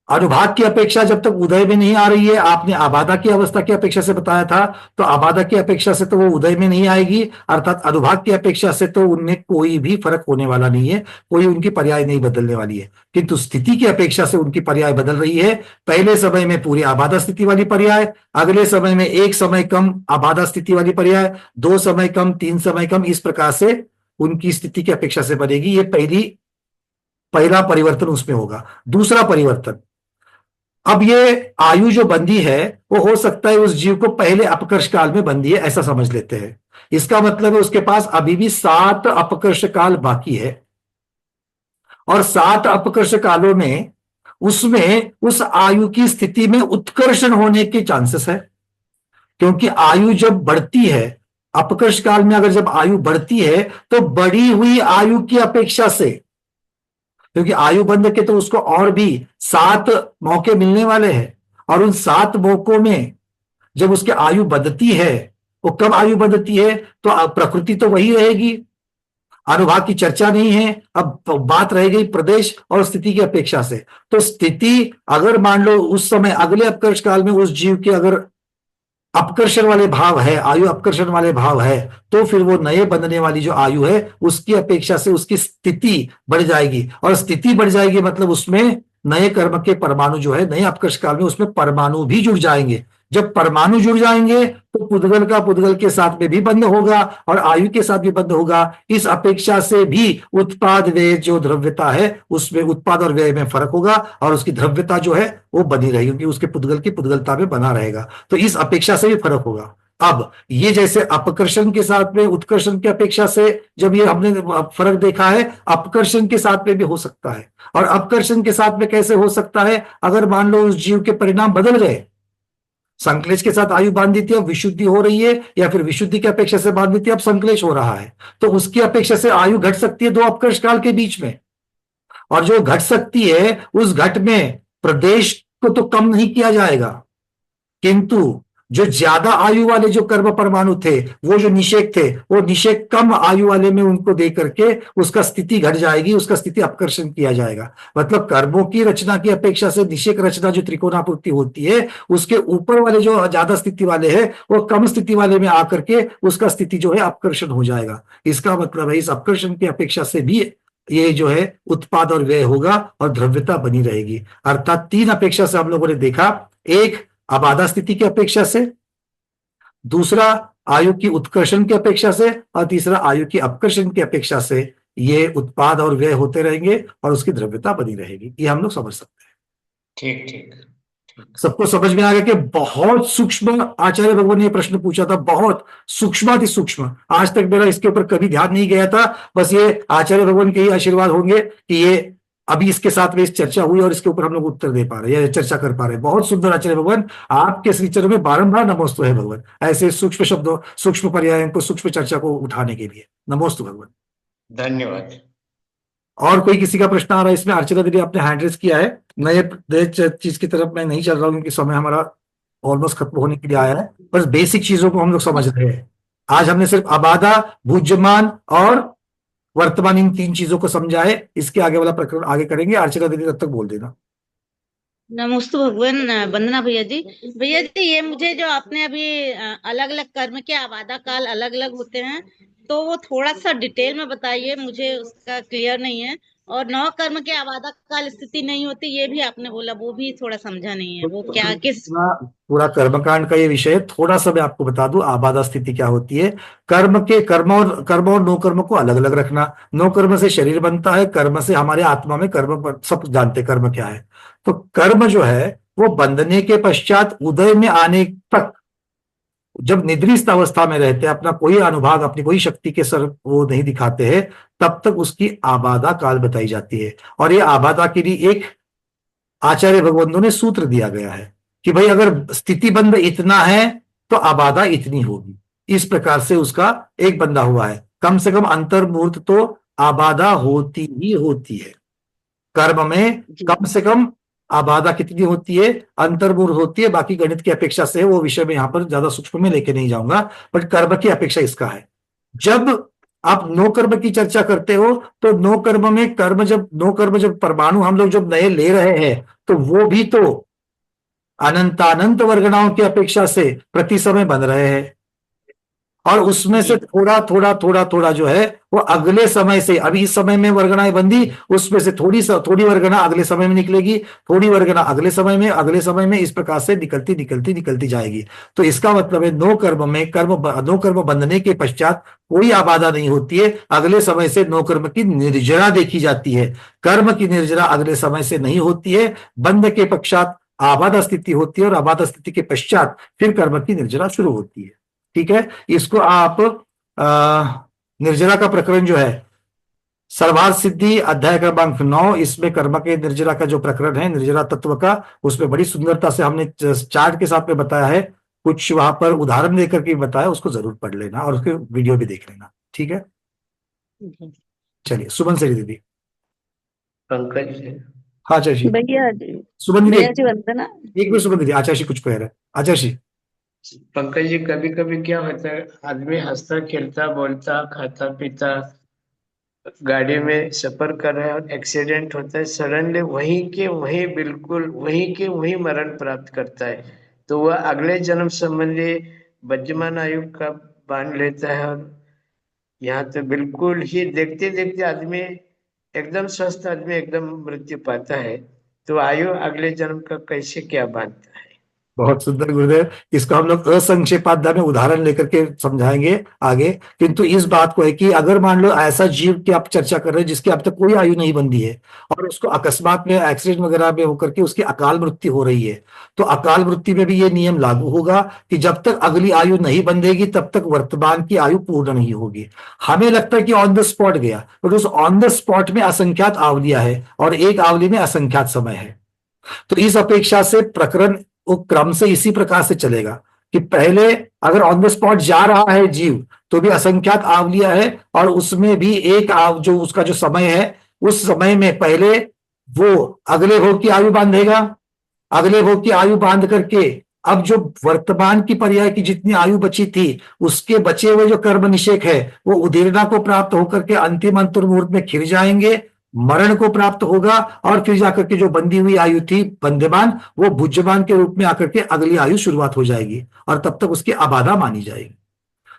अनुभाग की अपेक्षा जब तक उदय में नहीं आ रही है, आपने आबादा की अवस्था की अपेक्षा से बताया था, तो आबादा की अपेक्षा से तो वो उदय में नहीं आएगी, अर्थात अनुभाग की अपेक्षा से तो उनमें कोई भी फर्क होने वाला नहीं है, कोई उनकी पर्याय नहीं बदलने वाली है। किंतु स्थिति की अपेक्षा से उनकी पर्याय बदल रही है। पहले समय में पूरी आबादा स्थिति वाली पर्याय, अगले समय में एक समय कम आबादा स्थिति वाली पर्याय, 2 समय कम, 3 समय कम, इस प्रकार से उनकी स्थिति की अपेक्षा से बनेगी। ये पहला परिवर्तन उसमें होगा। दूसरा परिवर्तन, अब ये आयु जो बंदी है वो हो सकता है उस जीव को पहले अपकर्ष काल में बंदी है, ऐसा समझ लेते हैं। इसका मतलब है उसके पास अभी भी 7 अपकर्ष काल बाकी है, और 7 अपकर्ष कालों में उसमें उस आयु की स्थिति में उत्कर्षण होने के चांसेस है। क्योंकि आयु जब बढ़ती है, अपकर्ष काल में अगर जब आयु बढ़ती है, तो बढ़ी हुई आयु की अपेक्षा से, क्योंकि आयु बंध के तो उसको और भी 7 मौके मिलने वाले हैं, और उन 7 मौकों में जब उसकी आयु बढ़ती है, वो कब आयु बढ़ती है? तो प्रकृति तो वही रहेगी, अनुभाग की चर्चा नहीं है। अब बात रह गई प्रदेश और स्थिति की अपेक्षा से। तो स्थिति अगर मान लो उस समय अगले अपकर्ष काल में उस जीव के अगर अपकर्षण वाले भाव है, आयु अपकर्षण वाले भाव है, तो फिर वो नए बनने वाली जो आयु है उसकी अपेक्षा से उसकी स्थिति बढ़ जाएगी, और स्थिति बढ़ जाएगी मतलब उसमें नए कर्म के परमाणु जो है नए अपकर्ष काल में उसमें परमाणु भी जुड़ जाएंगे। जब परमाणु जुड़ जाएंगे तो पुद्गल का पुद्गल के साथ में भी बंध होगा और आयु के साथ भी बंध होगा। इस अपेक्षा से भी उत्पाद व्यय जो द्रव्यता है उसमें उत्पाद और व्यय में फर्क होगा, और उसकी द्रव्यता जो है वो बनी रहेगी क्योंकि उसके पुद्गल की पुद्गलता में बना रहेगा। तो इस अपेक्षा से भी फर्क होगा। अब ये जैसे अपकर्षण के साथ में उत्कर्षण की अपेक्षा से जब ये हमने फर्क देखा है, अपकर्षण के साथ में भी हो सकता है। और अपकर्षण के साथ में कैसे हो सकता है? अगर मान लो उस जीव के परिणाम बदल गए, संक्लेश के साथ आयु बांध दी थी अब विशुद्धि हो रही है, या फिर विशुद्धि की अपेक्षा से बांध दी थी अब संक्लेश हो रहा है, तो उसकी अपेक्षा से आयु घट सकती है दो अपकर्ष काल के बीच में। और जो घट सकती है उस घट में प्रदेश को तो कम नहीं किया जाएगा, किंतु जो ज्यादा आयु वाले जो कर्म परमाणु थे वो जो निषेक थे वो निषेक कम आयु वाले में उनको दे करके उसका स्थिति घट जाएगी, उसका स्थिति अपकर्षण किया जाएगा। मतलब कर्मों की रचना की अपेक्षा से निषेक रचना जो त्रिकोणापूर्ति होती है उसके ऊपर वाले जो ज्यादा स्थिति वाले हैं वो कम स्थिति वाले में आकर के उसका स्थिति जो है अपकर्षण हो जाएगा। इसका मतलब है इस अपकर्षण की अपेक्षा से भी ये जो है उत्पाद और व्यय होगा और द्रव्यता बनी रहेगी। अर्थात तीन अपेक्षा से हम लोगों ने देखा, एक अबाधा स्थिति की अपेक्षा से, दूसरा आयु की उत्कर्षण की अपेक्षा से, और तीसरा आयु की अपकर्षण की अपेक्षा से ये उत्पाद और व्यय होते रहेंगे और उसकी द्रव्यता बनी रहेगी। ये हम लोग समझ सकते हैं। ठीक ठीक ठीक। सबको समझ में आ गया कि बहुत सूक्ष्म आचार्य भगवान ने ये प्रश्न पूछा था, बहुत सूक्ष्माति सूक्ष्म। आज तक मेरा इसके ऊपर कभी ध्यान नहीं गया था, बस ये आचार्य भगवान के ही आशीर्वाद होंगे कि ये अभी इसके साथ में इस चर्चा हुई और इसके ऊपर हम लोग उत्तर दे पा रहे हैं या चर्चा कर पा रहे हैं। बहुत सुंदर आचार्य भगवान, आपके श्री चरणों में बारंबार नमोस्तु है भगवान, ऐसे सूक्ष्म शब्दों सूक्ष्म पर्यायों को सूक्ष्म चर्चा को उठाने के लिए नमोस्तु भगवान। धन्यवाद। और कोई किसी का प्रश्न आ रहा है इसमें? अर्चना दीदी आपने हैंड रेज किया है। नए चीज की तरफ मैं नहीं चल रहा हूँ क्योंकि समय हमारा ऑलमोस्ट खत्म होने के लिए आया है, बस बेसिक चीजों को हम लोग समझ रहे हैं। आज हमने सिर्फ अबाधा, भूज्यमान और वर्तमान इन तीन चीजों को समझा है। इसके आगे वाला प्रकरण आगे करेंगे। अर्चना दीदी तब तक बोल देना। नमस्ते भगवान। वंदना भैया जी। भैया जी ये मुझे जो आपने अभी अलग अलग कर्म के आबादा काल अलग अलग होते हैं तो वो थोड़ा सा डिटेल में बताइए, मुझे उसका क्लियर नहीं है। और नौ कर्म के आबादा काल स्थिति नहीं होती ये भी आपने बोला, वो भी थोड़ा समझा नहीं है, वो क्या किस। पूरा कर्मकांड का ये विषय है। थोड़ा सा मैं आपको बता दूं आबादा स्थिति क्या होती है। कर्म और नो कर्म को अलग अलग रखना। नो कर्म से शरीर बनता है, कर्म से हमारे आत्मा में सब जानते कर्म क्या है। तो कर्म जो है वो बंधने के पश्चात उदय में आने तक, जब निद्रिस्त अवस्था में रहते हैं, अपना कोई अनुभाग अपनी कोई शक्ति के सर वो नहीं दिखाते हैं, तब तक उसकी आबादा काल बताई जाती है। और ये आबादा के लिए एक आचार्य भगवंतों ने सूत्र दिया गया है कि भाई अगर स्थिति बंध इतना है तो आबादा इतनी होगी। इस प्रकार से उसका एक बंधा हुआ है। कम से कम अंतर्मूर्त तो आबादा होती ही होती है। कर्म में कम से कम आबादा कितनी होती है? अंतर्मूर्त होती है। बाकी गणित की अपेक्षा से वो विषय में यहां पर ज्यादा सूक्ष्म में लेके नहीं जाऊंगा, बट कर्म की अपेक्षा इसका है। जब आप नो कर्म की चर्चा करते हो तो नो कर्म में नो कर्म जब परमाणु हम लोग जब नए ले रहे हैं तो वो भी तो अनंतानंत वर्गणाओं की अपेक्षा से प्रति समय बन रहे हैं, और उसमें से थोड़ा थोड़ा थोड़ा थोड़ा जो है वो अगले समय से, अभी इस समय में वर्गणाएं बंदी, उसमें से थोड़ी वर्गणा अगले समय में निकलेगी, थोड़ी वर्गणा अगले समय में इस प्रकार से निकलती निकलती निकलती जाएगी। तो इसका मतलब है नो कर्म बंधने के पश्चात कोई आबादा नहीं होती है। अगले समय से नो कर्म की निर्जरा देखी जाती है। कर्म की निर्जरा अगले समय से नहीं होती है। बंध के पश्चात आबादा स्थिति होती है और आबादा स्थिति के पश्चात फिर कर्म की निर्जरा शुरू होती है। ठीक है, इसको आप निर्जरा का प्रकरण जो है सर्वार्थ सिद्धि अध्याय क्रमांक 9, इसमें कर्म के निर्जरा का जो प्रकरण है निर्जरा तत्व का, उसमें बड़ी सुंदरता से हमने चार्ट के साथ में बताया है। कुछ वहां पर उदाहरण देकर के बताया, उसको जरूर पढ़ लेना और उसके वीडियो भी देख लेना। ठीक है, चलिए सुमन से दीदी। पंकज जी। हाँ चाची। भैया जी, सुमन दीदी भैया जी वंदना। एक मिनट। सुमन दीदी आचाशी कुछ कह रहे हैं। आचाशी पंकज जी, कभी कभी क्या होता है, आदमी हंसता खेलता बोलता खाता पीता गाड़ी में सफर कर रहा है और एक्सीडेंट होता है, सडनली वहीं के वहीं बिल्कुल वहीं के वहीं मरण प्राप्त करता है। तो वह अगले जन्म संबंधी विद्यमान आयु का बांध लेता है। और यहाँ तो बिल्कुल ही देखते देखते आदमी एकदम स्वस्थ आदमी एकदम मृत्यु पाता है, तो आयु अगले जन्म का कैसे क्या बांधता है। बहुत सुंदर गुरुदेव, इसको हम लोग असंक्षेपाध्याय में उदाहरण लेकर के समझाएंगे आगे। किंतु इस बात को है कि अगर मान लो ऐसा जीव की आप चर्चा कर रहे हैं जिसकी अब तक कोई आयु नहीं बंधी है और उसको अकस्मात में एक्सीडेंट वगैरह में होकर के उसकी अकाल मृत्यु हो रही है, तो अकाल मृत्यु में भी ये नियम लागू होगा कि जब तक अगली आयु नहीं बंधेगी तब तक वर्तमान की आयु पूर्ण नहीं होगी। हमें लगता है कि ऑन द स्पॉट गया, बट उस ऑन द स्पॉट में असंख्यात आवलियां है और एक आवली में असंख्यात समय है। तो इस अपेक्षा से प्रकरण वो क्रम से इसी प्रकार से चलेगा कि पहले अगर ऑन द स्पॉट जा रहा है जीव तो भी असंख्यात आवलियां है और उसमें भी एक जो उसका जो समय है उस समय में पहले वो अगले भोग की आयु बांधेगा। अगले भोग की आयु बांध करके अब जो वर्तमान की पर्याय की जितनी आयु बची थी उसके बचे हुए जो कर्म निषेक है वो उदीर्णा को प्राप्त होकर के अंतिम अंतर मुहूर्त में खिर जाएंगे, मरण को प्राप्त होगा और फिर जाकर के जो बंधी हुई आयु थी बंध्यमान वो भुज्यमान के रूप में आकर के अगली आयु शुरुआत हो जाएगी और तब तक उसकी अबाधा मानी जाएगी।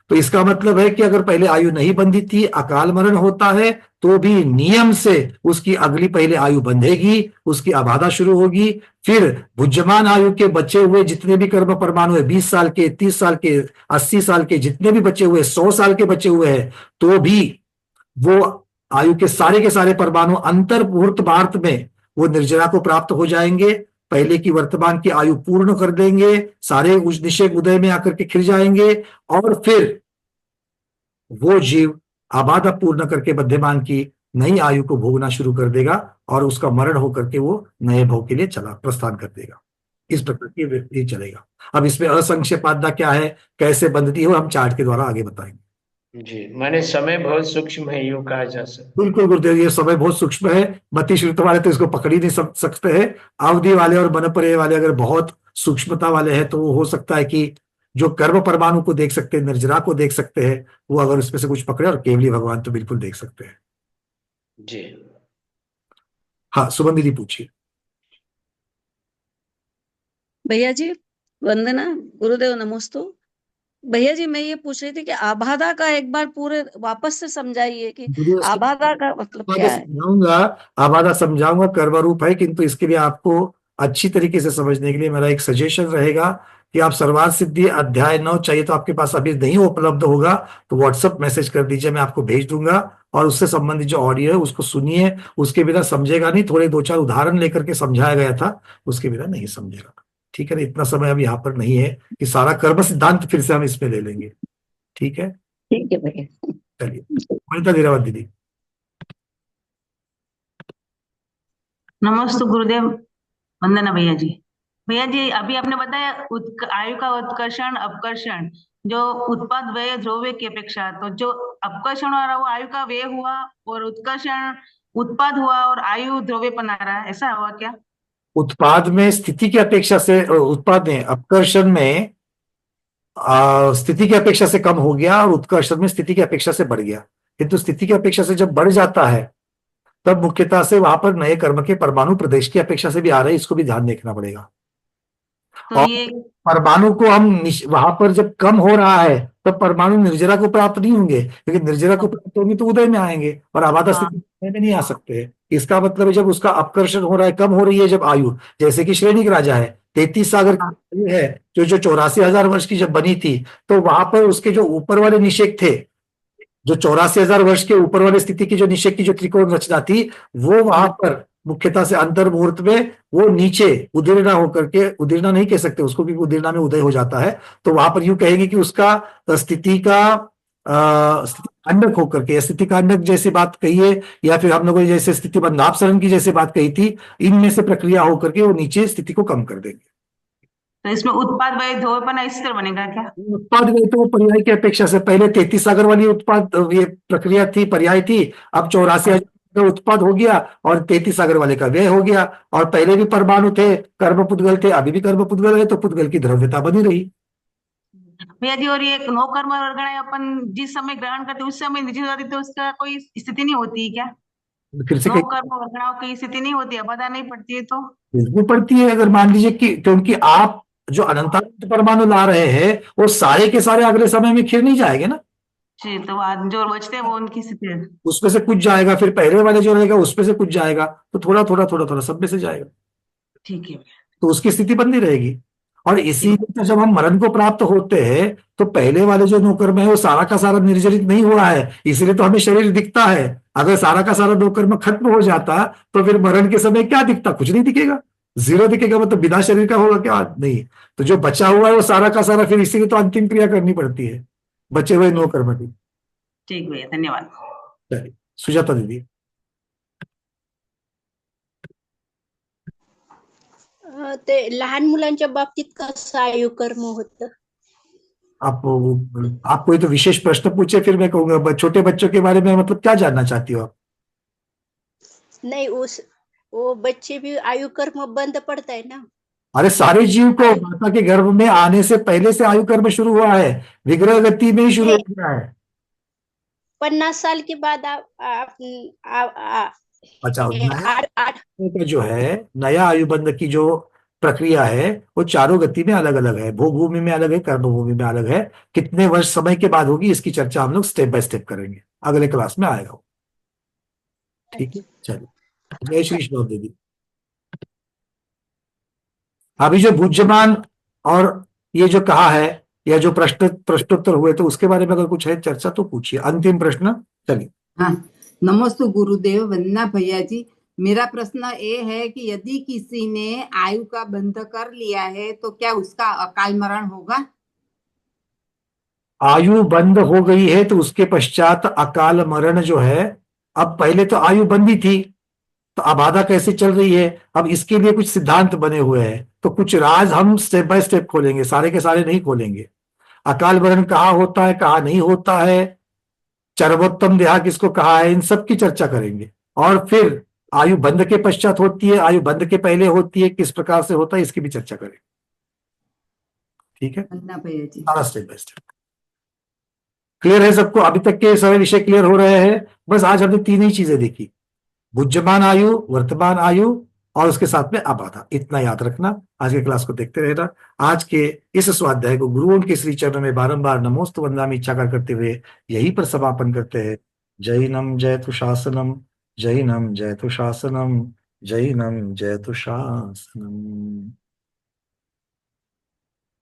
तो इसका मतलब है कि अगर पहले आयु नहीं बंधी थी, अकाल मरण होता है, तो भी नियम से उसकी अगली पहले आयु बंधेगी, उसकी अबाधा शुरू होगी। फिर भुज्यमान आयु के बचे हुए जितने भी कर्म परमाणु है 20 साल के, 30 साल के, 80 साल के जितने भी बचे हुए, 100 साल के बचे हुए हैं, तो भी वो आयु के सारे परमाणु अंतर मुहूर्त भारत में वो निर्जरा को प्राप्त हो जाएंगे, पहले की वर्तमान की आयु पूर्ण कर देंगे, सारे निषेक उदय में आकर के खिल जाएंगे और फिर वो जीव आबादा पूर्ण करके मध्यमान की नई आयु को भोगना शुरू कर देगा और उसका मरण होकर के वो नए भोग के लिए प्रस्थान कर देगा। इस प्रकार की व्यक्ति चलेगा। अब इसमें असंक्षेपाध्याय क्या है, कैसे बंधती है, हम चार्ट के द्वारा आगे बताएंगे। जी, माने समय बहुत सूक्ष्म है, यूं कहा जा सकता। बिल्कुल गुरुदेव, ये समय बहुत सूक्ष्म है। मति श्रुत वाले तो इसको पकड़ ही नहीं सकते हैं। अवधि वाले और मनपरे वाले अगर बहुत सूक्ष्मता वाले हैं तो वो हो सकता है कि जो कर्म परमाणु को देख सकते हैं, निर्जरा को देख सकते हैं, वो अगर उसमें से कुछ पकड़े, और केवली भगवान तो बिल्कुल देख सकते हैं। जी हाँ, सुमन दीदी पूछिए। भैया जी वंदना, गुरुदेव नमोस्तु। भैया जी मैं ये पूछ रही थी कि आबादा का एक बार पूरे वापस से समझाइए कि आबादा का मतलब क्या है। समझाऊंगा, आबादा समझाऊंगा, कर्म रूप है, किंतु इसके लिए आपको अच्छी तरीके से समझने के लिए मेरा एक सजेशन रहेगा कि आप सर्वार्थ सिद्धि अध्याय 9 चाहिए तो आपके पास अभी नहीं उपलब्ध होगा तो व्हाट्सएप मैसेज कर दीजिए, मैं आपको भेज दूंगा और उससे संबंधित जो ऑडियो है उसको सुनिए। उसके बिना समझेगा नहीं, थोड़े 2-4 उदाहरण लेकर के समझाया गया था, उसके बिना नहीं समझेगा। ठीक है ना, इतना समय अभी यहाँ पर नहीं है कि सारा कर्म सिद्धांत फिर से हम इसमें ले लेंगे। ठीक है, ठीक है भैया। चलिए वनिता धीरावत दीदी। नमस्ते गुरुदेव, वंदना भैया जी। भैया जी अभी आपने बताया आयु का उत्कर्षण अपकर्षण, जो उत्पाद व्यय ध्रुव्य की अपेक्षा, तो जो अपकर्षण हो रहा वो आयु का व्यय हुआ और उत्कर्षण उत्पाद हुआ और आयु ध्रुव्य बना रहा है, ऐसा हुआ क्या? उत्पाद में स्थिति की अपेक्षा से, उत्पाद में अपकर्षण में स्थिति की अपेक्षा से कम हो गया और उत्कर्षण में स्थिति की अपेक्षा से बढ़ गया। किंतु स्थिति की अपेक्षा से जब बढ़ जाता है तब मुख्यतः से वहां पर नए कर्म के परमाणु प्रदेश की अपेक्षा से भी आ रहे हैं, इसको भी ध्यान देखना पड़ेगा। तो और ये परमाणु को हम वहां पर जब कम हो रहा है तब परमाणु निर्जरा को प्राप्त नहीं होंगे, क्योंकि निर्जरा को प्राप्त होंगे तो उदय में आएंगे और आबादा स्थिति में नहीं आ सकते। इसका मतलब है जब उसका अपकर्षण हो रहा है, कम हो रही है जब आयु, जैसे कि श्रेणी राजा है, 33 सागर की आयु है, जो 84,000 वर्ष की जब बनी थी, तो वहां पर उसके जो ऊपर वाले निषेक थे, जो 84,000 वर्ष के ऊपर वाली स्थिति की जो निषेक की जो त्रिकोण रचना थी, वो वहां पर मुख्यतः से अंतर मुहूर्त में वो नीचे उदीर्णा होकर के, उदीर्णा नहीं कह सकते उसको क्योंकि उदीर्णा में उदय हो जाता है, तो वहां पर यूं कहेंगे कि उसका स्थिति का अंडक होकर के, स्थिति का अंडक जैसी बात कही है, या फिर हम लोगों ने जैसे स्थिति बंधापसरण की जैसे बात कही थी, इनमें से प्रक्रिया होकर के वो नीचे स्थिति को कम कर देंगे। तो इसमें उत्पाद व्यय ध्रुवपना इस तरह बनेगा क्या? उत्पाद व्यय तो पर्याय की अपेक्षा से, पहले 33 सागर वाली उत्पाद ये प्रक्रिया थी, पर्याय थी, अब 84,000 का उत्पाद हो गया और 33 सागर वाले का व्यय हो गया। और पहले भी परमाणु थे, कर्म पुद्गल थे, अभी भी कर्म पुद्गल है, तो पुद्गल की द्रव्यता बनी रही। भैया जी और ये नौ कर्म वर्गणाएं अपन जिस समय ग्रहण करते उस समय निजी जाती तो उसका कोई स्थिति नहीं होती है क्या? फिर से नौ कर्म वर्गणाओं की स्थिति नहीं होती, अपदा नहीं पड़ती है तो? बिल्कुल पड़ती है। अगर मान लीजिए कि क्योंकि आप जो अनंतानंत परमाणु ला रहे हैं वो सारे के सारे अगले समय में खिर नहीं जाएंगे ना, जी, तो आज जो बचते हैं वो उनकी स्थिति है। उसमें से कुछ जाएगा, फिर पहले वाले जो रहेगा उसमें से कुछ जाएगा, तो थोड़ा थोड़ा थोड़ा थोड़ा सब में से जाएगा, ठीक है। तो उसकी स्थिति बंदी रहेगी। और इसीलिए तो जब हम मरण को प्राप्त होते हैं तो पहले वाले जो नौकर्म है वो सारा का सारा निर्जरित नहीं हो रहा है, इसीलिए तो हमें शरीर दिखता है। अगर सारा का सारा नौकर्म खत्म हो जाता तो फिर मरण के समय क्या दिखता, कुछ नहीं दिखेगा, जीरो दिखेगा, मतलब बिना शरीर का होगा क्या, नहीं। तो जो बचा हुआ है वो सारा का सारा, फिर इसीलिए तो अंतिम क्रिया करनी पड़ती है बचे हुए नौकर्म की। ठीक भैया, धन्यवाद। चलिए सुजाता दीदी। ते लहान मुलांच्या बाबतीत कसं आयुकर्म होतं? आप कोई तो विशेष प्रश्न पूछे, फिर मैं कहूंगा छोटे बच्चों के बारे में, मतलब क्या जानना चाहती हो आप? नहीं वो बच्चे भी आयुकर्म बंद पड़ता है ना। अरे सारे जीव को माता के गर्भ में आने से पहले से आयु कर्म शुरू हुआ है, विग्रह गति में ही शुरू हो नहीं, गया है। 50 साल के बाद आप अच्छा, नया आठ का जो है, नया आयुबंध की जो प्रक्रिया है वो चारों गति में अलग अलग है, भूभूमि में अलग है, कर्म भूमि में अलग है। कितने वर्ष समय के बाद होगी इसकी चर्चा हम लोग स्टेप बाय स्टेप करेंगे, अगले क्लास में आएगा वो। ठीक है, चलिए, जय श्री श्लोक दीदी। अभी जो भुज्यमान और ये जो कहा है, या जो प्रश्नोत्तर हुए, तो उसके बारे में अगर कुछ है चर्चा तो पूछिए। अंतिम प्रश्न, चलिए। हाँ, नमस्ते गुरुदेव, वंदना भैया जी। मेरा प्रश्न ये है कि यदि किसी ने आयु का बंध कर लिया है तो क्या उसका अकाल मरण होगा? आयु बंद हो गई है तो उसके पश्चात अकाल मरण जो है, अब पहले तो आयु बंदी थी, तो अब आधा कैसे चल रही है, अब इसके लिए कुछ सिद्धांत बने हुए हैं, तो कुछ राज हम स्टेप बाय स्टेप खोलेंगे, सारे के सारे नहीं खोलेंगे। अकाल मरण कहाँ होता है, कहाँ नहीं होता है, चरमोत्तम देहा किसको कहा है, इन सब की चर्चा करेंगे। और फिर आयु बंद के पश्चात होती है, आयु बंद के पहले होती है, किस प्रकार से होता है, इसकी भी चर्चा करेंगे। ठीक है, वंदना भैया जी। सारा स्टेप बाय स्टेप क्लियर है सबको? अभी तक के सारे विषय क्लियर हो रहे हैं? बस आज हमने तीन ही चीजें देखी, बुद्धिमान आयु, वर्तमान आयु और उसके साथ में अबाधा, इतना याद रखना। आज के क्लास को देखते रहना। आज के इस स्वाध्याय को गुरुओं के श्री चरणों में बारंबार नमोस्तु वंदनामि इच्छाकार करते हुए यहीं पर समापन करते हैं। जैनम जयतु शासनम, जैनम जयतु शासनम, जैनम जयतु शासनम।